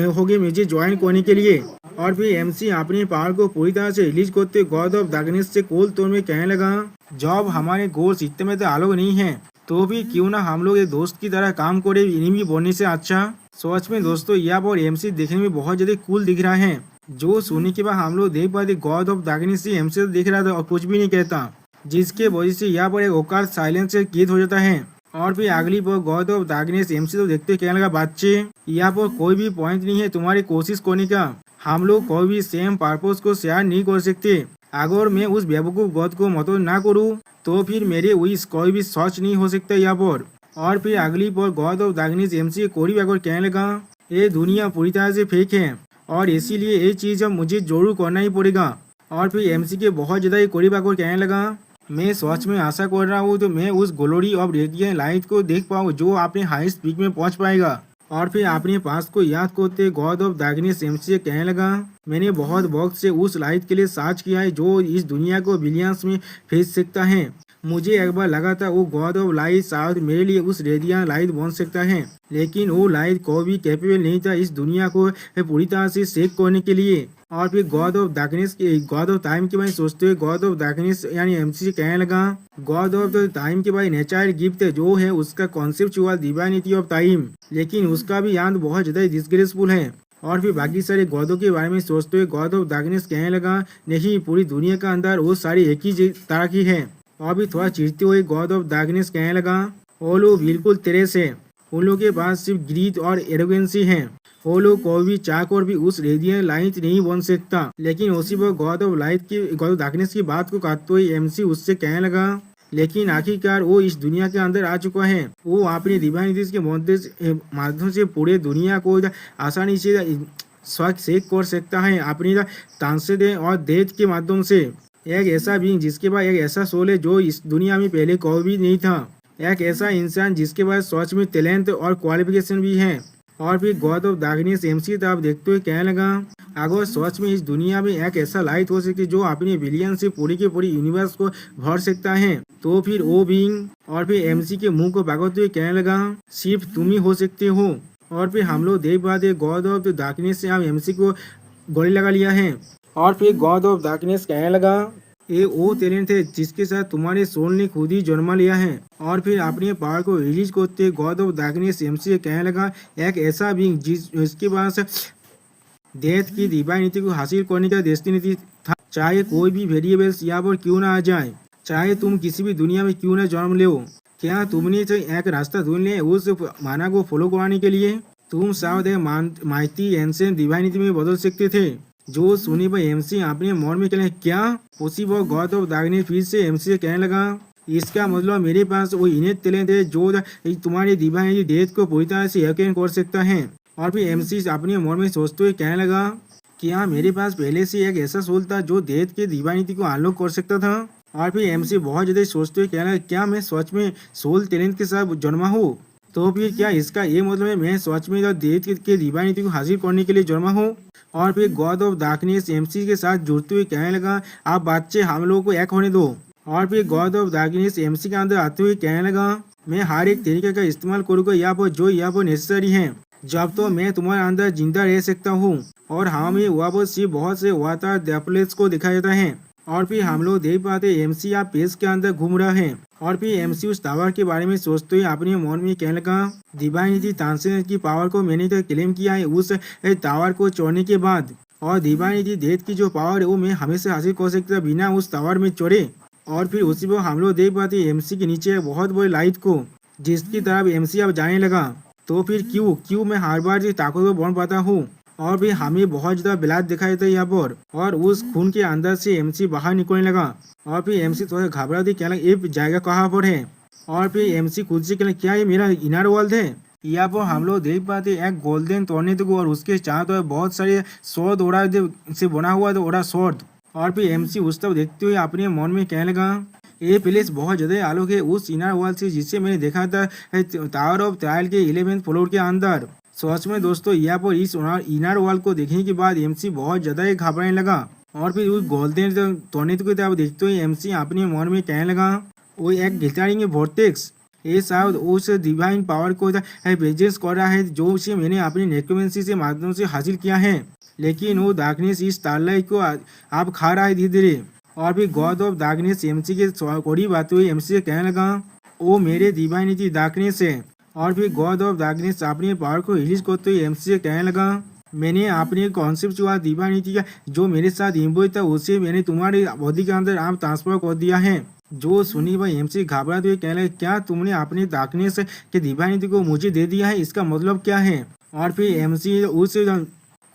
S1: होगे मुझे ज्वाइन करने के लिए। और फिर एमसी अपने पावर को पूरी तरह से रिलीज करते गॉड ऑफ डार्कनेस से कोल तौर में कहने लगा जब हमारे गोल्स इतने में तो आलोक नहीं है तो भी क्यों ना हम लोग एक दोस्त की तरह काम करे इनिमी बनने से अच्छा। सच में दोस्तों यहाँ पर एमसी देखने में बहुत ज्यादा कूल दिख रहा है। जो सुनने के बाद हम लोग देख पाते गॉड ऑफ डार्कनेस से एमसी देख रहा था और कुछ भी नहीं कहता जिसके वजह से यहाँ पर एक ओकार साइलेंस से कैद हो जाता है। और फिर अगली बार गॉड ऑफ डार्कनेस एमसी तो देखते कहने लगा बच्चे यहाँ पर कोई भी पॉइंट नहीं है तुम्हारी कोशिश करने का हम लोग कोई भी सेम पर्पस को शेयर नहीं कर सकते। अगर मैं उस बेवकूफ गॉड को मदद ना करूँ तो फिर मेरे विश कोई भी सच नहीं हो सकता यहाँ पर। और फिर अगली बार गॉड ऑफ डार्कनेस एमसी कोरी आकर कहने लगा ये दुनिया पूरी तरह से फेक है और इसीलिए ये चीज अब मुझे जरूर करना ही पड़ेगा। और फिर एमसी के बहुत ज्यादा करीब आकर कहने लगा मैं सच में आशा कर रहा हूँ तो मैं उस ग्लोरी ऑफ रेडियंट लाइट को देख पाऊँ जो अपने हाईएस्ट पीक में पहुँच पाएगा। और फिर अपने पास को याद करते गॉड ऑफ डार्कनेस एमसी कहने लगा मैंने बहुत वक्त से उस लाइट के लिए सर्च किया है जो इस दुनिया को बिलियंस में भेज सकता है। मुझे एक बार लगा था वो गॉड ऑफ लाइट शायद मेरे लिए उस रेडियंट लाइट बन सकता है लेकिन वो लाइट को भी कैपेबल नहीं था इस दुनिया को पूरी तरह से सेव करने के लिए। और फिर गॉड ऑफ डार्कनेस के गॉड ऑफ टाइम के बारे में सोचते हुए गॉड ऑफ डार्कनेस यानी एमसी से कहने लगा गॉड ऑफ टाइम के बारे नेचुरल गिफ्ट जो है उसका कॉन्सेप्चुअल डिवाइनिटी ऑफ टाइम लेकिन उसका भी याद बहुत ज्यादा डिसग्रेसफुल है। और फिर बाकी सारे गॉडों के बारे में सोचते हुए गॉड ऑफ डार्कनेस कहने लगा नहीं पूरी दुनिया का अंदर वो सारी एक ही तरह की है। और भी थोड़ा चिढ़ते हुए गॉड ऑफ डार्कनेस कहने लगा वो लोग बिल्कुल तेरे से उन लोगों के पास सिर्फ ग्रीड और एरोगेंसी है वो लोग कोई भी चाक और भी उस रेडियंट लाइट नहीं बन सकता। लेकिन उसी पर गॉड ऑफ लाइट की गॉड ऑफ डार्कनेस की बात को काटते हुए एमसी उससे कहने लगा लेकिन आखिरकार वो इस दुनिया के अंदर आ चुका है वो अपनी डिवाइनिटीज के माध्यम से पूरे दुनिया को आसानी से सेक कर सकता है अपनी ट्रांसेंडेंस और डेथ के माध्यम से। एक ऐसा भी जिसके पास एक ऐसा सोल है जो इस दुनिया में पहले कोई भी नहीं था। एक ऐसा इंसान जिसके पास सच में टैलेंट और क्वालिफिकेशन भी है और फिर गॉड ऑफ डार्कनेस एमसी तरफ देखते हुए कहने लगा, अगर सच में इस दुनिया में एक ऐसा लाइट हो सकती जो अपने विलियन से पूरी के पूरी यूनिवर्स को भर सकता है तो फिर वो बीइंग। और फिर एमसी के मुंह को पकड़ते हुए कहने लगा, सिर्फ तुम ही हो सकते हो। और फिर हम लोग देख पाते गॉड ऑफ डार्कनेस से अब एमसी को गोली लगा लिया है। और फिर गॉड ऑफ डार्कनेस कहने लगा, ये वो टैलेंट है जिसके साथ तुम्हारे सोल ने खुद ही जन्म लिया है। और फिर अपने पावर को रिलीज करते गॉड ऑफ डार्कनेस एमसी कहने लगा, एक ऐसा बीइंग जिसके पास डेथ की डिवाइनिटी को हासिल करने का डेस्टिनी था, चाहे कोई भी वेरिएबल्स यहाँ पर क्यों ना आ जाए, चाहे तुम किसी भी दुनिया में क्यों ना जन्म लो। क्या तुमने तो एक रास्ता ढूंढ लिया उस माना को फॉलो कराने के लिए? तुम शायद एक माइटी एंशिएंट डिवाइनिटी में बदल सकते थे। जो सुनी पर एमसी अपने मन में कहने, क्या पॉसिबल? गॉड ऑफ डार्कनेस फिर से एमसी से कहने लगा, इसका मतलब मेरे पास वो इनेट टैलेंट है जो तुम्हारी डिवाइनिटी डेथ को पूरी तरह से यकीन कर सकता है। और फिर एमसी अपने मन में सोचते हुए कहने लगा, क्या मेरे पास पहले से एक ऐसा सोल था जो डेथ की डिवाइनिटी को अनलॉक कर सकता था? और फिर एमसी बहुत ज्यादा सोचते हुए कहने लगा, क्या मैं सच में सोल टैलेंट के साथ जन्मा हूँ? तो फिर क्या इसका ये मतलब है मैं सच में डेथ के डिवाइनिटी को हासिल करने के लिए जन्मा हूँ? और फिर गॉड ऑफ डार्कनेस एमसी के साथ जुड़ते हुए कहने लगा, आप बच्चे हम लोगों को एक होने दो। और फिर गॉड ऑफ डार्कनेस एमसी के अंदर आते हुए कहने लगा, मैं हर एक तरीके का इस्तेमाल करूँगा यहाँ पर जो यहाँ पर नेसेसरी है, जब तो मैं तुम्हारे अंदर जिंदा रह सकता हूँ। और हमें वहाँ पर सिर्फ बहुत से वाटर डेप्लेट्स को दिखाया जाता है। और फिर हम लोग देख पाते एमसी आप पेज के अंदर घूम रहा है। और फिर एमसी उस टावर के बारे में सोचते हुए अपने मन में कहने लगा, डिवाइनिटी ट्रांसेंडेंस की पावर को मैंने तो क्लेम किया है उस टावर को चढ़ने के बाद, और डिवाइनिटी डेथ की जो पावर है वो मैं हमेशा हासिल कर सकता बिना उस टावर में चढ़े। और फिर उसी पर हम लोग देख पाते एमसी के नीचे बहुत बड़ी लाइट को, जिसकी तरफ एमसी अब जाने लगा। तो फिर क्यों मैं हर बार से ताकतवर बन पाता हूँ? और भी हमें बहुत ज्यादा ब्लड दिखाई देता है यहाँ पर। और उस खून के अंदर से एमसी बाहर निकलने लगा। और फिर एमसी थोड़ा घबरा दी, क्या ये जगह कहाँ पर है? और फिर एमसी खुद से कहना, क्या ये मेरा इनर वर्ल्ड है? यहाँ पर हम लोग देख पाते एक गोल्डन टॉर्नेडो को और उसके चारों तरफ बहुत सारे स्वॉर्ड ओड़ा से बना हुआ ओड़ा स्वॉर्ड। और फिर एमसी उस तरफ देखते हुए अपने मन में कहने लगा, ये प्लेस बहुत ज्यादा अलग है उस इनर वर्ल्ड से जिसे मैंने देखा था टावर ऑफ ट्रायल के 11th फ्लोर के अंदर। सच में दोस्तों यहाँ पर इस इनर वर्ल्ड को देखने के बाद एमसी बहुत ज्यादा ही घबराने लगा। और फिर उस गोल्डन टॉर्नेडो की तरफ देखते हुए एमसी अपने मन में कहने लगा, वो एक गिटारिंग वोर्टेक्स, ये शायद उस डिवाइन पावर को प्रेजेंस कर रहा है जो उसे मैंने अपनी नेक्रोमेंसी से माध्यम से हासिल किया है। लेकिन वो डार्कनेस इस स्टारलाइट को आप खा रहा है धीरे धीरे। और फिर गॉड ऑफ डार्कनेस एमसी के करीब आते हुए एमसी से कहने लगा, वो मेरे डिवाइनिटी डार्कनेस है। और फिर गॉड ऑफ डार्कनेस अपने पावर को रिलीज करते हुए एमसी से कहने लगा, मैंने अपने कॉन्सेप्चुअल डिवाइनिटी का जो मेरे साथ इम्बोज था उसे मैंने तुम्हारी बॉडी के अंदर आप ट्रांसफर कर दिया है। जो सुनी वह एमसी घबराते हुए कहने लगा, क्या तुमने अपने डार्कनेस के डिवाइनिटी को मुझे दे दिया है? इसका मतलब क्या है? और फिर एमसी उस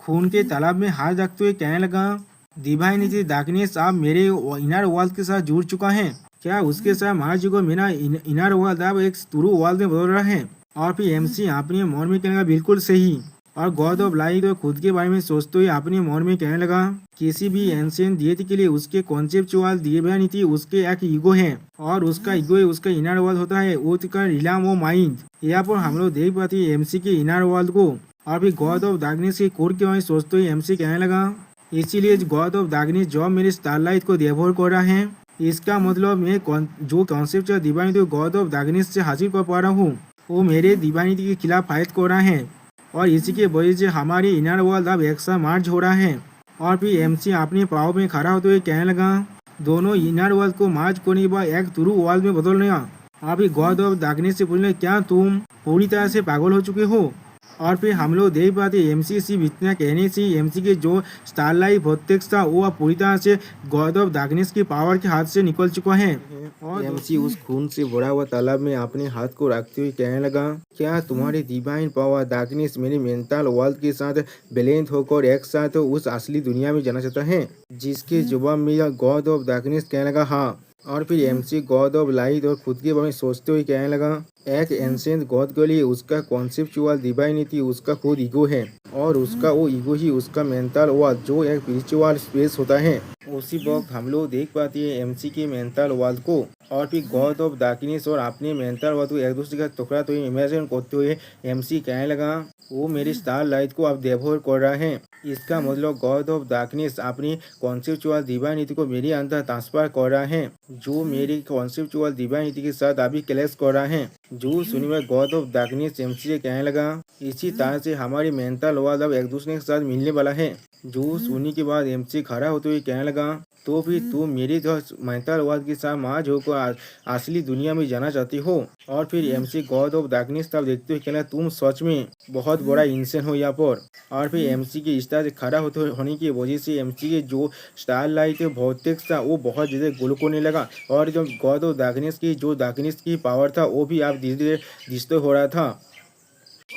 S1: खून के तालाब में हाथ रखते हुए कहने लगा, डिवाइनिटी डार्कनेस आप मेरे इनर वर्ल्ड के साथ जुड़ चुका है। क्या उसके साथ मार चुका मेरा इनर वर्ल्ड अब एक ट्रू वर्ल्ड में बदल रहा है? और फिर एमसी अपने मन में कहने लगा, बिल्कुल सही। और गॉड ऑफ लाइट और खुद के बारे में सोचते हुए अपने मन में कहने लगा, किसी भी एंशिएंट डेटी के लिए उसके कॉन्सेप्चुअल डिवाइनिटी उसके एक ईगो है और उसका ईगो उसका इनर वर्ल्ड होता है, उसका रिलाम वो माइंड। यहाँ पर हम लोग देख पाते हैं एमसी के इनर वर्ल्ड को। और फिर गॉड ऑफ डार्कनेस के कोर के बारे में सोचते हुए एमसी कहने लगा, इसीलिए गॉड ऑफ डार्कनेस जो मेरे स्टारलाइट को डेवोर कर रहा है, इसका मतलब मैं जो conceptual divinity God of darkness से हासिल कर पा रहा हूँ वो मेरे डिवाइनिटी के खिलाफ फाइट कर रहा है। और इसी के वजह से हमारी इनर वर्ल्ड अब एक साथ मार्च हो रहा है। और फिर एमसी अपने पाव में खड़ा होते हुए कहने लगा, दोनों इनर वर्ल्ड को मार्च करने के बाद एक ट्रू वर्ल्ड में बदलने का। और फिर गॉड ऑफ डार्कनेस से पूछने, क्या तुम पूरी तरह से पागल हो चुके हो? और फिर हम लोग देख पाते एमसी सिर्फ इतना कहने से एमसी के जो स्टारलाइट वोर्टेक्स था वो अब पूरी तरह से गॉड ऑफ डार्कनेस की पावर के हाथ से निकल चुका है। और एमसी उस खून से भरा हुआ तालाब में अपने हाथ को रखते हुए कहने लगा, क्या तुम्हारी डिवाइन पावर डार्कनेस मेरे मेंटल वर्ल्ड के साथ बैलेंस होकर एक साथ उस असली दुनिया में जाना चाहता है? जिसके जवाब में गॉड ऑफ डार्कनेस कहने लगा, हाँ। और फिर एमसी गॉड ऑफ लाइट और खुद के बारे में सोचते हुए कहने लगा, एक एंशिएंट गॉड के लिए उसका कॉन्सेप्चुअल डिवाइनिटी उसका खुद ईगो है और उसका वो ईगो ही उसका मेंटल वर्ल्ड जो एक स्पिरिचुअल स्पेस होता है। उसी वक्त हम लोग देख पाते हैं एमसी के मेंटल वर्ल्ड को और फिर गॉड ऑफ डार्कनेस और अपने मेंटल वर्ल्ड को एक दूसरे का टुकड़ा तो इमेजिन करते हुए एमसी कहने लगा, वो मेरी स्टार लाइट को अब डेवोर कर रहा है। इसका मतलब गॉड ऑफ डार्कनेस अपनी कॉन्सेप्चुअल डिवाइनिटी को मेरे अंदर ट्रांसफर कर रहा है, जो मेरी कॉन्सेप्चुअल डिवाइनिटी के साथ अभी क्लैश कर रहा है। जो सुनिए गॉड ऑफ डार्कनेस एमसी से कहने लगा, इसी तरह से हमारी मेंटल वर्ल्ड अब एक दूसरे के साथ मिलने वाला है। जो सुनने के बाद एमसी खड़ा होते हुए कहने लगा, तो फिर तुम मेरी तो मेंटल वर्ल्ड के साथ मार्ज होकर असली दुनिया में जाना चाहती हो। और फिर एमसी गॉड ऑफ डार्कनेस तब देखते हुए कहना, तुम सच में बहुत बड़ा इंसान हो यहाँ पर। और फिर एमसी के इस तरह से खड़ा होने की वजह से एमसी के जो स्टार लाइट भौतिक था वो बहुत ज़्यादा ग्लो करने लगा, और जो गॉड ऑफ डार्कनेस की जो डार्कनेस की पावर था वो भी आप धीरे धीरे डिस्ट्रॉय हो रहा था।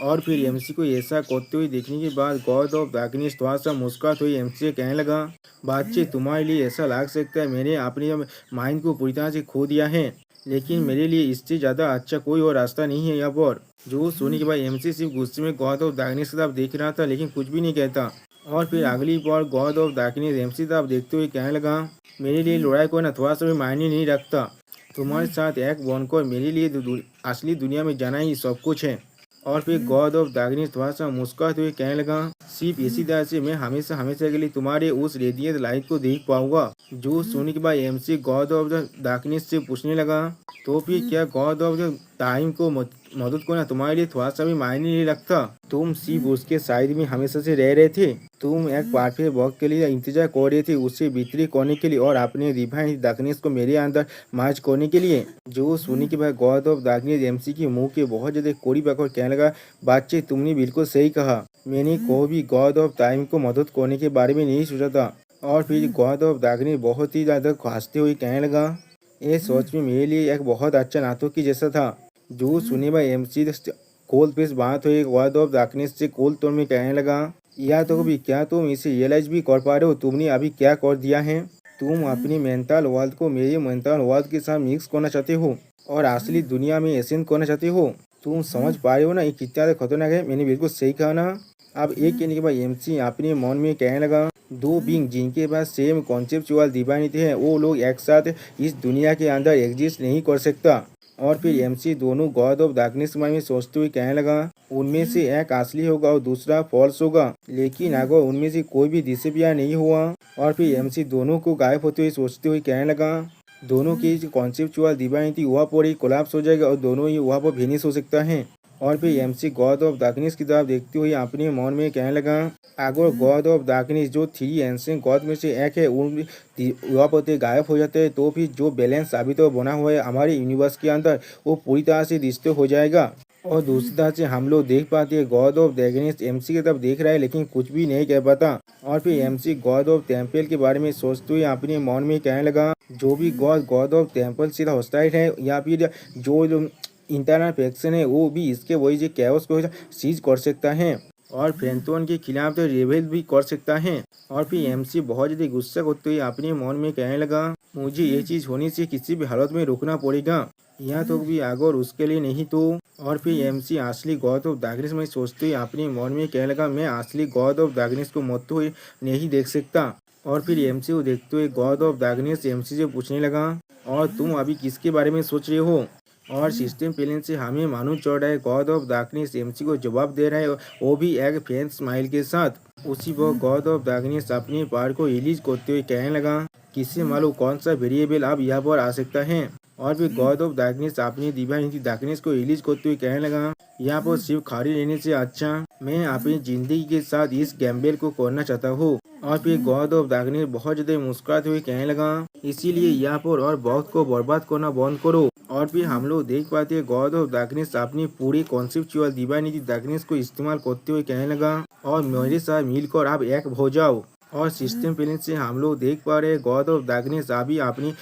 S1: और फिर एमसी को ऐसा करते हुए देखने के बाद गॉड ऑफ डार्कनेस थोड़ा सा मुस्कुराते हुए एमसी से कहने लगा, बातचीत तुम्हारे लिए ऐसा लग सकता है मैंने अपने माइंड को पूरी तरह से खो दिया है, लेकिन मेरे लिए इससे ज़्यादा अच्छा कोई और रास्ता नहीं है यहाँ पर। जो सोने के बाद एमसी सिर्फ गुस्से में गॉड ऑफ डार्कनेस की तरफ देख रहा था, लेकिन कुछ भी नहीं कहता। और फिर अगली बार गॉड ऑफ डार्कनेस एमसी तरफ देखते हुए कहने लगा, मेरे लिए लड़ाई करना थोड़ा सा भी मायने नहीं रखता, तुम्हारे साथ एक बनकर मेरे लिए असली दुनिया में जाना ही सब कुछ है। और फिर गॉड ऑफ डार्कनेस थोड़ा सा मुस्कुराते हुए कहने लगा, सिर्फ इसी तरह से मैं हमेशा हमेशा के लिए तुम्हारे उस रेडिएंट लाइट को देख पाऊंगा। जो सुनने के बाद MC God of the darkness से पूछने लगा, तो फिर क्या गॉड ऑफ द टाइम को मदद करना तुम्हारे लिए थोड़ा सा भी मायने नहीं रखता? तुम सिर्फ उसके साइड में हमेशा से रह रहे थे, तुम एक परफेक्ट वक्त के लिए इंतजार कर रहे थे, उसे वितरित करने के लिए और अपने डिवाइन डार्कनेस को मेरे अंदर मार्च करने के लिए। जो सुनने के बाद गॉड ऑफ डार्कनेस एमसी के मुंह के बहुत ज्यादा करीब आकर कहने लगा, बातचीत तुमने बिल्कुल सही कहा, मैंने कभी भी गॉड ऑफ टाइम को मदद करने के बारे में नहीं सोचा था। और फिर गॉड ऑफ डार्कनेस बहुत ही ज्यादा हंसते हुए कहने लगा, ये सोच में मेरे लिए एक बहुत अच्छा नाटक की जैसा था। जो सुने भाई एमसी कोल पेश बात हुई गॉड ऑफ डार्कनेस से कोल तोड़ में कहने लगा, या तो भी क्या तुम इसे रियलाइज भी कर पा रहे हो तुमने अभी क्या कर दिया है? तुम अपनी मेंटल वर्ल्ड को मेरे मेंटल वर्ल्ड के साथ मिक्स करना चाहते हो और असली दुनिया में एसेंट करना चाहते हो। तुम समझ पा रहे हो ना ये कितना खतरनाक है? मैंने बिल्कुल सही कहा ना? अब एक कहने के बाद एमसी अपने मन में कहने लगा, दो बींग जिनके पास सेम कॉन्सेप्चुअल डिवाइनिटी है वो लोग एक साथ इस दुनिया के अंदर एग्जिस्ट नहीं कर सकता। और फिर एमसी दोनों गॉड ऑफ डार्कनेस के बारे में सोचते हुए कहने लगा, उनमें से एक असली होगा और दूसरा फॉल्स होगा, लेकिन अगर उनमें से कोई भी डिसअपियर नहीं हुआ। और फिर एमसी दोनों को गायब होते हुए सोचते हुए कहने लगा, दोनों की कॉन्सेप्चुअल डिवाइनिटी वहाँ पर ही कोलैप्स हो जाएगा और दोनों ही वहाँ पर फिनिश हो सकता है। और फिर एमसी गॉड ऑफ डार्कनेस की तरफ देखते हुए अपने मन में कहने लगा, अगर गॉड ऑफ डार्कनेस जो 3 एंशिएंट गॉड में से एक है उन वहाँ पर गायब हो जाते हैं, तो फिर जो बैलेंस अभी तो बना हुआ है हमारे यूनिवर्स के अंदर वो पूरी तरह से डिस्ट्रॉय हो जाएगा। और दूसरी तरह से हम लोग देख पाते हैं गॉड ऑफ डार्कनेस एमसी की तरफ देख रहा है लेकिन कुछ भी नहीं कह पाता। और फिर एमसी गॉड ऑफ टेम्पल के बारे में सोचते हुए अपने मन में कहने लगा, जो भी गॉड ऑफ टेम्पल से हॉस्टाइल है या फिर जो इंटरनल फैक्शन है वो भी इसके वही से कैओस को सीज कर सकता है और फैंटोन के खिलाफ तो रेबेल भी कर सकता है। और फिर एमसी बहुत ज़्यादा गुस्सा करते हुए अपने मन में कहने लगा, मुझे ये चीज़ होने से किसी भी हालत में रोकना पड़ेगा, यहाँ तो भी अगर उसके लिए नहीं तो। और फिर एमसी असली गॉड ऑफ डार्कनेस में सोचते हुए अपने मन में कहने लगा, मैं असली गॉड ऑफ डार्कनेस को मरते हुए नहीं देख सकता। और फिर एमसी को देखते हुए गॉड ऑफ डार्कनेस एमसी से पूछने लगा, और तुम अभी किसके बारे में सोच रहे हो? और सिस्टम प्लेन से हमें मालूम चल रहा है गॉड ऑफ डार्कनेस एमसी को जवाब दे रहा है, वो भी एक फैन स्माइल के साथ। उसी वक्त गॉड ऑफ डार्कनेस अपने पावर को रिलीज करते हुए कहने लगा, किससे मालूम कौन सा वेरिएबल अब यहाँ पर आ सकता है। और फिर गॉड ऑफ डार्कनेस अपनी डिवाइन डार्कनेस को रिलीज करते हुए कहने लगा, यहाँ पर सिर्फ खाली रहने से अच्छा मैं अपनी जिंदगी के साथ इस गैम्बल को करना चाहता हूँ। और फिर गॉड ऑफ डार्कनेस बहुत ज्यादा मुस्कुराते हुए कहने लगा, इसीलिए यहाँ पर और बहुत को बर्बाद करना बंद करो। और फिर हम लोग देख पाते हैं गॉड ऑफ डार्कनेस अपनी पूरी कॉन्सेप्चुअल डिवाइनिटी डार्कनेस को इस्तेमाल करते हुए कहने लगा, और मेरे साथ मिलकर आप एक हो जाओ। और सिस्टम प्लेन से हम लोग देख पा रहे हैं गॉड ऑफ डार्कनेस अभी अपनी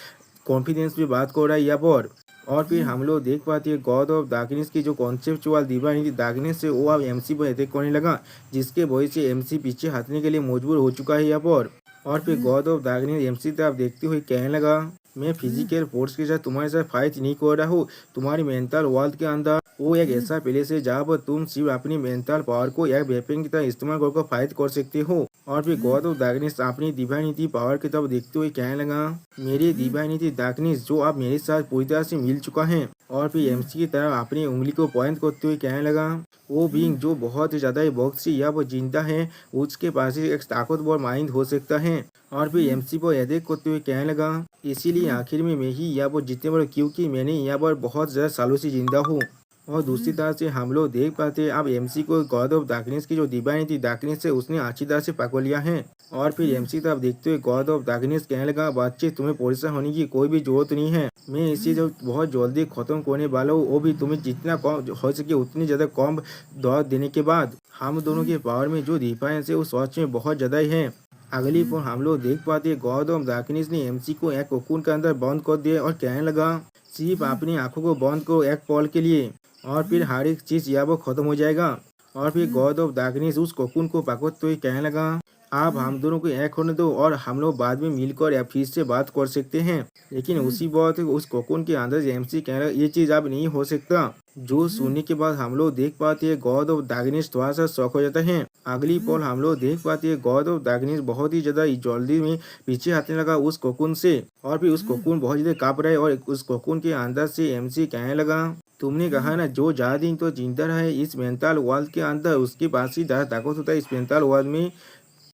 S1: कॉन्फिडेंस पे बात कर रहा है यहाँ पर। और फिर हम लोग देख पाते हैं गॉड ऑफ डार्कनेस की जो कॉन्सेप्चुअल डिवाइनिटी डार्कनेस है वो अब एमसी पर अटैक करने लगा, जिसके वजह से एमसी पीछे हटने के लिए मजबूर हो चुका है यहाँ पर। और फिर गॉड ऑफ डार्कनेस एमसी तरफ देखते हुए कहने लगा, मैं फिजिकल फोर्स के साथ तुम्हारे साथ फाइट नहीं कर रहा हूँ, तुम्हारी मेंटल वर्ल्ड के अंदर वो एक ऐसा प्लेस है जहाँ पर तुम सिर्फ अपनी मेंटल पावर को एक वेपन की तरह इस्तेमाल कर फाइट कर सकते हो। और फिर गॉड ऑफ डार्कनेस अपनी डिवाइनिटी पावर की तरफ देखते हुए कहने लगा, मेरी डिवाइनिटी डार्कनेस जो अब मेरे साथ पूरी तरह से मिल चुका है। और फिर एमसी की तरफ अपनी उंगली को पॉइंट करते हुए कहने लगा, वो बीइंग जो बहुत ही ज्यादा वक्त से या वो जिंदा है, उसके पास ही एक ताकतवर माइंड हो सकता है। और फिर एमसी को एडेक करते हुए कहने लगा, इसीलिए आखिर में मैं ही यहाँ पर जीतने वाला, क्योंकि मैंने यहाँ पर बहुत ज्यादा सालों से जिंदा हूँ। और दूसरी तरह से हम लोग देख पाते हैं अब एमसी को गॉड ऑफ डार्कनेस की जो डिवाइनिटी डार्कनेस है उसने अच्छी तरह से पकड़ लिया है। और फिर एमसी तरफ देखते हुए गॉड ऑफ डार्कनेस कहने लगा, बच्चे तुम्हें परेशान होने की कोई भी जरूरत नहीं है, मैं इसे जो बहुत जल्दी खत्म करने वाला हूँ, वो भी तुम्हें जितना कम हो सके उतनी ज्यादा कम दौड़ देने के बाद। हम दोनों के पावर में जो डिफरेंस है वो सच में बहुत ज्यादा ही है। अगली पर हम लोग देख पाते हैं गॉड ऑफ डार्कनेस ने एमसी को एक कोकून के अंदर बंद कर दिया और कहने लगा, सिर्फ अपनी आंखों को बंद करो एक पल के लिए, और फिर हर एक चीज यहाँ पर खत्म हो जाएगा। और फिर गॉड ऑफ डार्कनेस उस कोकून को पकड़ते हुए कहने लगा, आप हम दोनों को एक होने दो और हम लोग बाद में मिलकर या फिर से बात कर सकते हैं। लेकिन उसी बात उस कोकून के अंदर एमसी कहने लगा, ये चीज अब नहीं हो सकता। जो सुनने के बाद हम लोग देख पाते हैं गॉड ऑफ डार्कनेस थोड़ा सा शॉक हो जाता है। अगली पल हम लोग देख पाते हैं गॉड ऑफ डार्कनेस बहुत ही ज्यादा जल्दी में पीछे हटने लगा उस कोकून से। और फिर उस कोकून बहुत ज्यादा कांप रहा है और उस कोकून के अंदर से एमसी कहने लगा, तुमने कहा ना जो ज्यादा दिन तो जिंदा रहे इस मेंटल वर्ल्ड के अंदर उसके पास ही ज्यादा ताकत होता है इस मेंटल वर्ल्ड में,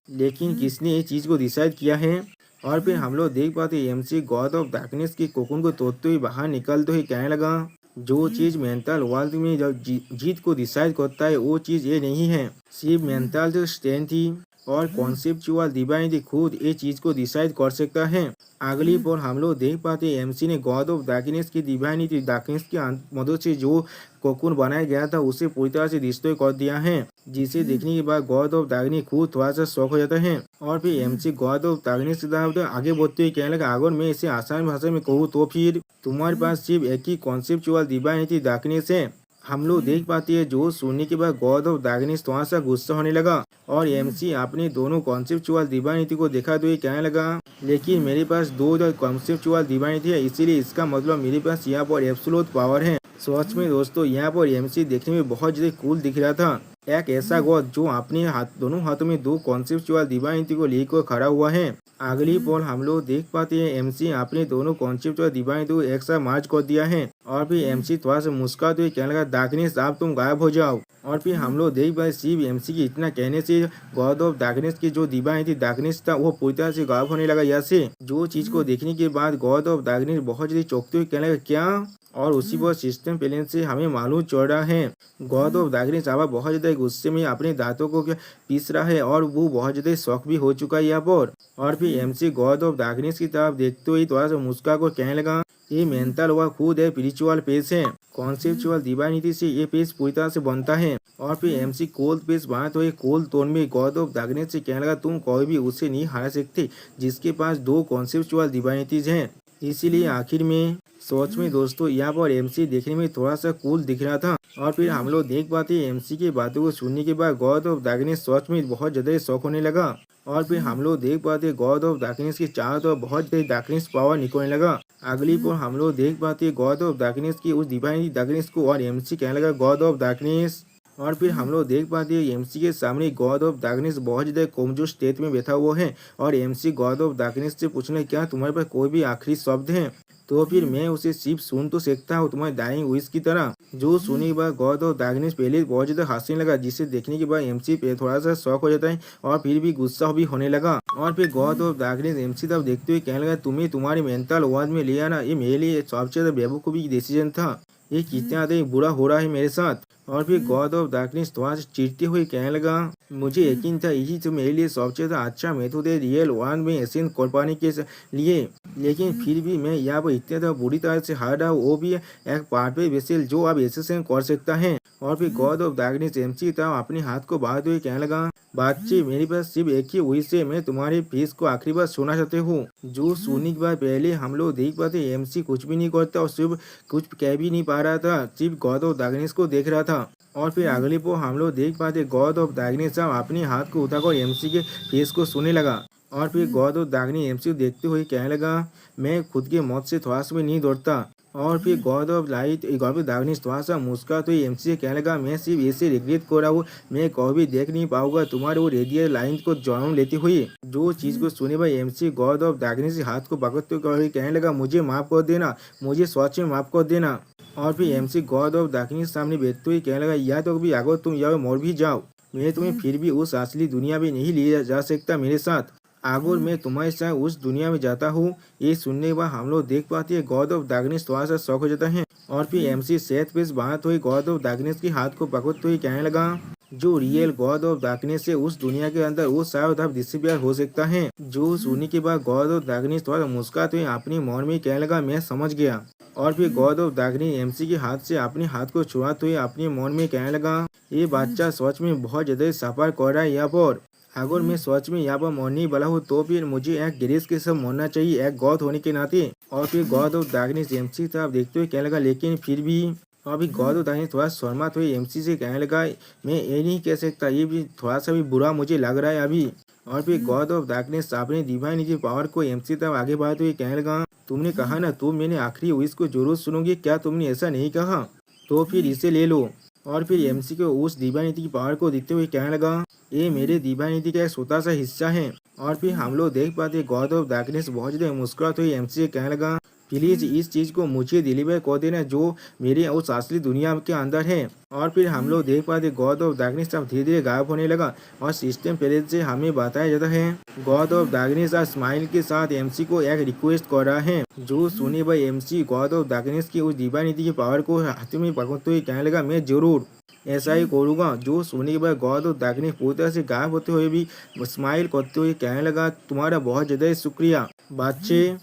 S1: लेकिन किसने ये चीज को डिसाइड किया है। और फिर हम लोग देख पाते एमसी गॉड ऑफ डार्कनेस के कोकून को तोड़ते हुए बाहर निकलते हुए कहने लगा, जो चीज मेंटल वर्ल्ड में जब जीत को डिसाइड करता है वो चीज ये नहीं है, सिर्फ मेंटल जो स्ट्रेंथ थी और कॉन्सेप्चुअल डिवाइनिटी खुद ये चीज को डिसाइड कर सकता है। अगली पर हम लोग देख पाते हैं एमसी ने गॉड ऑफ डार्कनेस की डिवाइनिटी डार्कनेस की मदद से जो कोकून बनाया गया था उसे पूरी तरह से डिस्ट्रॉय कर दिया है, जिसे देखने के बाद गॉड ऑफ डार्कनेस खुद थोड़ा सा शौक हो जाता है। और फिर एमसी गॉड ऑफ डार्कनेस की तरफ आगे बढ़ते हुए कहने लगा, अगर मैं इसे आसान भाषा में कहूँ तो फिर तुम्हारे पास सिर्फ एक ही कॉन्सेप्चुअल डिवाइनिटी डार्कनेस है। हम लोग देख पाते हैं जो सुनने के बाद गॉड ऑफ डार्कनेस थोड़ा सा गुस्सा होने लगा और एमसी अपने दोनों कॉन्सेप्चुअल डिवाइनिटी को दिखाते हुए कहने लगा, लेकिन मेरे पास दो कॉन्सेप्चुअल डिवाइनिटी है, इसीलिए इसका मतलब मेरे पास यहाँ पर एब्सोल्यूट पावर है। सच में दोस्तों यहाँ पर एमसी देखने में बहुत ज्यादा कूल दिख रहा था, एक ऐसा गॉड जो अपने दोनों हाथों में दो कॉन्सेप्चुअल डिवाइनिटी को लेकर खड़ा हुआ है। अगली पल हम लोग देख पाते हैं एमसी अपने दोनों कॉन्सेप्चुअल डिवाइनिटी को एक साथ मार्च कर दिया है। और फिर एमसी थोड़ा सा मुस्कुराते हुए कहने लगा, डार्कनेस आप तुम गायब हो जाओ। और फिर हम लोग देख पाए सिर्फ एमसी के इतना कहने से गॉड ऑफ डार्कनेस की जो डिवाइनिटी डार्कनेस था वो पूरी तरह से गायब होने लगा। यहाँ से जो चीज को देखने के बाद गॉड ऑफ डार्कनेस बहुत ज्यादा चौंकते हुए कहने लगा, क्या? और उसी पर सिस्टम प्लेन से हमें मालूम चल रहा है गॉड ऑफ डार्कनेस अब बहुत ज्यादा गुस्से में अपने दांतों को पीस रहा है और वो बहुत ज्यादा शौक भी हो चुका है यहाँ पर। और फिर एमसी गॉड ऑफ डार्कनेस की तरफ देखते हुए थोड़ा सा मुस्कुरा कर कहने लगा, ये मेंटल हुआ खुद है स्पिरिचुअल पेज है, कॉन्सेप्चुअल डिवाइनिटी से ये पेज पूरी तरह से बनता है। और फिर एमसी कोल्ड पेज बनाते हुए कोल्ड टोन में गॉड ऑफ डार्कनेस से कहने लगा, तुम कोई भी उसे नहीं हरा सकते जिसके पास दो कॉन्सेप्चुअल डिवाइनिटीज हैं। इसीलिए आखिर में सोच में दोस्तों यहाँ पर एमसी देखने में थोड़ा सा कूल दिख रहा था। और फिर हम लोग देख पाते हैं एमसी की बातों को सुनने के बाद गॉड ऑफ डार्कनेस सच में बहुत ज्यादा शौक होने लगा। और फिर हम लोग देख पाते हैं गॉड ऑफ डार्कनेस के चारों तरफ बहुत ज्यादा डार्कनेस पावर निकलने लगा। अगली पर हम लोग देख पाते हैं गॉड ऑफ डार्कनेस की उस डिवाइन डार्कनेस को और एमसी कहने लगा, गॉड ऑफ डार्कनेस। और फिर हम लोग देख पाते हैं एमसी के सामने गॉड ऑफ डार्कनेस बहुत ज्यादा कमजोर स्टेट में बैठा हुआ है और एमसी गॉड ऑफ डार्कनेस से पूछना, क्या तुम्हारे पास कोई भी आखिरी शब्द है? तो फिर मैं उसे सिर्फ सुन तो सकता हूँ तुम्हारे डाइंग विश की तरह। जो सुनने के बाद गॉड ऑफ डार्कनेस पहले बहुत ज्यादा हंसने लगा, जिसे देखने के बाद एमसी पे थोड़ा सा शौक हो जाता है और फिर भी गुस्सा भी होने लगा। और फिर गॉड ऑफ डार्कनेस एमसी तब देखते हुए कहने लगा, तुम्हें तुम्हारे मेंटल वर्ल्ड में ले आना ये मेरे लिए सबसे ज्यादा बेवकूफी डिसीजन था, ये कितना ज्यादा बुरा हो रहा है मेरे साथ। और फिर गॉड ऑफ डार्कनेस थोड़ा सा चिढ़ते हुए कहने लगा, मुझे यकीन था यही तो मेरे लिए सबसे ज्यादा अच्छा मेथड है रियल वर्ल्ड में एसेंस कर पाने के लिए, लेकिन फिर भी मैं यहाँ पर इतना ज्यादा बुरी तरह से हार रहा हूँ, वो भी एक पार्टवे वेसल जो अब एसेसन कर सकता है। और फिर गॉड ऑफ डार्कनेस एमसी था अपने हाथ को बढ़ाते हुए कहने लगा, बच्चे मेरे पास सिर्फ एक ही विश है, मैं तुम्हारे फेस को आखिरी बार सुना चाहते हूँ। जो सुनने के बाद पहले हम लोग देख पाते एमसी कुछ भी नहीं करता और सिर्फ कुछ कह भी नहीं पा रहा था, सिर्फ गॉड ऑफ डार्कनेस को देख रहा था। और फिर अगले को हम लोग देख पाते गॉड ऑफ डार्कनेस अपने हाथ को उठाकर एमसी के फेस को सुनने लगा। और फिर गॉड ऑफ डार्कनेस एमसी को देखते हुए कहने लगा, मैं खुद के मौत से थोड़ा सा भी नहीं डरता, और फिर God of light God of darkness थोड़ा सा मुस्कुराते हुए एमसी से कहने लगा, मैं सिर्फ ऐसे रिग्रेट कर रहा हूँ, मैं कभी देख नहीं पाऊंगा तुम्हारे वो रेडियल लाइन को जन्म लेती हुई। जो चीज को सुने भाई एमसी गॉड ऑफ डार्कनेस हाथ को पकड़ते हुए कहने लगा, मुझे माफ कर देना, मुझे सच में माफ कर देना। और फिर एमसी गॉड ऑफ डार्कनेस सामने बैठते हुए कहने लगा, या तो भी अगर तुम यहाँ मर भी जाओ, मैं तुम्हें फिर भी उस असली दुनिया में नहीं ले जा सकता मेरे साथ। अगर मैं तुम्हारे साथ उस दुनिया में जाता हूँ। ये सुनने के बाद हम लोग देख पाते हैं गॉड ऑफ डार्कनेस थोड़ा सा शौक हो जाता है। और फिर एमसी सेट पेस बात हुई गॉड ऑफ डार्कनेस के हाथ को पकड़ते हुए कहने लगा, जो रियल गॉड ऑफ डार्कनेस है उस दुनिया के अंदर वो शायद अब डिसअपियर हो सकता है। जो सुनने के बाद गॉड ऑफ डार्कनेस थोड़ा मुस्कुराते हुए अपने मन में कहने लगा, मैं समझ गया। और फिर गॉड ऑफ डार्कनेस एमसी के हाथ से अपने हाथ को छुड़ाते हुए अपने मन में कहने लगा, ये बच्चा सच में बहुत ज्यादा सफर कर रहा है यहाँ पर। अगर मैं सच में यहाँ पर मरने वाला हूँ तो फिर मुझे एक गिरीश के सब मरना चाहिए, एक गॉड होने के नाते। और फिर गॉड ऑफ डार्कनेस एमसी तरफ देखते हुए कहने लगा, लेकिन फिर भी अभी गॉड ऑफ डार्कनेस थोड़ा शर्माते हुए एमसी से कहने लगा, मैं ये नहीं कह सकता, ये भी थोड़ा सा भी बुरा मुझे लग रहा है अभी। और फिर गॉड ऑफ डार्कनेस अपने डिवाइनिटी पावर को एमसी तरफ आगे बढ़ाते हुए कहने लगा, तुमने कहा ना तुम मैंने आखिरी विश को जरूर सुनोगे, क्या तुमने ऐसा नहीं कहा? तो फिर इसे ले लो। और फिर एमसी को उस डिवाइनिटी की पावर को देखते हुए कहने लगा, ये मेरे डिवाइनिटी का एक छोटा सा हिस्सा है। और फिर हम लोग देख पाते गॉड ऑफ डार्कनेस बहुत ज्यादा मुस्कुराते हुए एमसी से कहने लगा, प्लीज इस चीज को मुझे डिलीवर कर देना जो मेरे उस असली दुनिया के अंदर है। और फिर हम लोग देख पाते गॉड ऑफ डार्कनेस अब धीरे धीरे गायब होने लगा। और सिस्टम पहले से हमें बताया जाता है गॉड ऑफ डार्कनेस आज स्माइल के साथ एमसी को एक रिक्वेस्ट कर रहा है। जो सुने भाई एमसी गॉड ऑफ डार्कनेस की उस डिवाइनिटी की पावर को हाथ में पकड़ते हुए कहने लगा, मैं जरूर ऐसा ही करूँगा। जो सुनने के बाद गॉड ऑफ डार्कनेस पूरी तरह से गायब होते हुए भी स्माइल करते हुए कहने लगा, तुम्हारा बहुत ज़्यादा शुक्रिया बच्चे।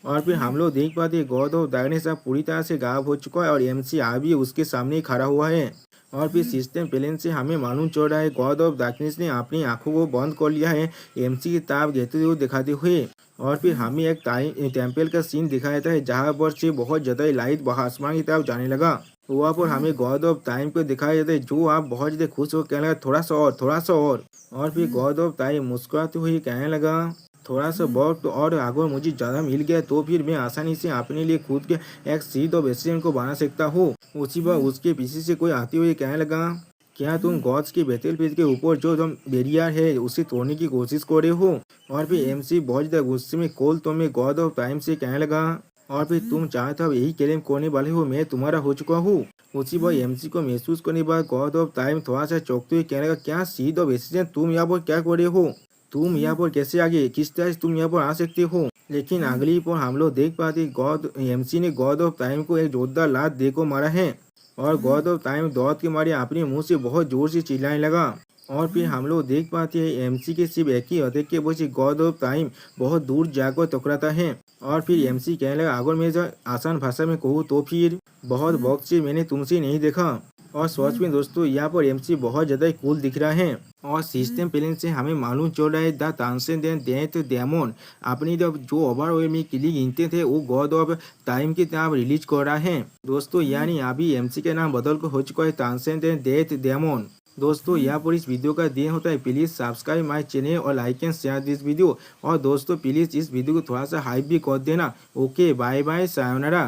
S1: और फिर हम लोग देख पाते गॉड ऑफ डार्कनेस अब पूरी तरह से गायब हो चुका है और एमसी अभी उसके सामने खड़ा हुआ है। और फिर सिस्टम प्लेन से हमें मालूम चल रहा है गॉड ऑफ डार्कनेस ने अपनी आंखों को बंद कर लिया है एमसी की ताप देते हुए दिखाते हुए। और फिर हमें एक टेम्पल का सीन दिखाया था जहाँ पर से बहुत ज़्यादा लाइट आसमान की तरफ जाने लगा। वहाँ पर हमें गॉड ऑफ टाइम को दिखाया जाता है जो आप बहुत ज़्यादा खुश हो कहने लगा, थोड़ा सा और थोड़ा सा और फिर गॉड ऑफ टाइम मुस्कुराते हुए कहने लगा, थोड़ा सा बहुत और अगर मुझे ज़्यादा मिल गया तो फिर मैं आसानी से अपने लिए खुद के एक सीध और बेसिन को बना सकता हूँ। उसी बार उसके पीछे से कोई आते हुए कहने लगा, क्या तुम गॉड्स के बैटल फील्ड के ऊपर जो तुम बैरियर है उसे तोड़ने की कोशिश कर रहे हो? और फिर एमसी बहुत ज़्यादा गुस्से में कॉल तो मैं गॉड ऑफ टाइम से कहने लगा, और फिर तुम चाहते हो यही क्लेम करने वाले हो मैं तुम्हारा हो चुका हूँ। उसी बार एमसी को महसूस करने के बाद गॉड ऑफ टाइम थोड़ा सा चौंकते हुए कहने लगा, क्या सीध और बेसिन तुम यहाँ पर क्या कर रहे हो? तुम यहाँ पर कैसे आ गए? किस तरह से तुम यहाँ पर आ सकते हो? लेकिन अगली पर हम लोग देख पाते गॉड एमसी ने गॉड ऑफ टाइम को एक जोरदार लात देकर मारा है और गॉड ऑफ टाइम दौड़ के मारे अपने मुंह से बहुत जोर से चिल्लाने लगा। और फिर हम लोग देख पाते हैं एमसी के सिर्फ एक ही अटैक के वजह से गॉड ऑफ टाइम बहुत दूर जाकर टकराता है। और फिर एमसी कहने लगा, अगर मैं जो आसान भाषा में कहूँ तो फिर बहुत वक्त से मैंने तुमसे नहीं देखा। और सच में दोस्तों यहाँ पर एमसी बहुत ज़्यादा कूल दिख रहा है। और सिस्टम प्लेन से हमें मालूम चल रहा है द ट्रांसेंडेंट डेथ डेमन अपनी जो ओवरऑल में किली गिनते थे वो गॉड ऑफ टाइम की तरफ रिलीज कर रहा है दोस्तों। यानी अभी एमसी का नाम बदल कर हो चुका है ट्रांसेंडेंट डेथ डेमन। दोस्तों यहाँ पर इस वीडियो का दिन होता है, प्लीज़ सब्सक्राइब माय चैनल और like and share this video. और दोस्तों प्लीज़ इस वीडियो को थोड़ा सा हाइप भी कर देना। Okay bye bye sayonara.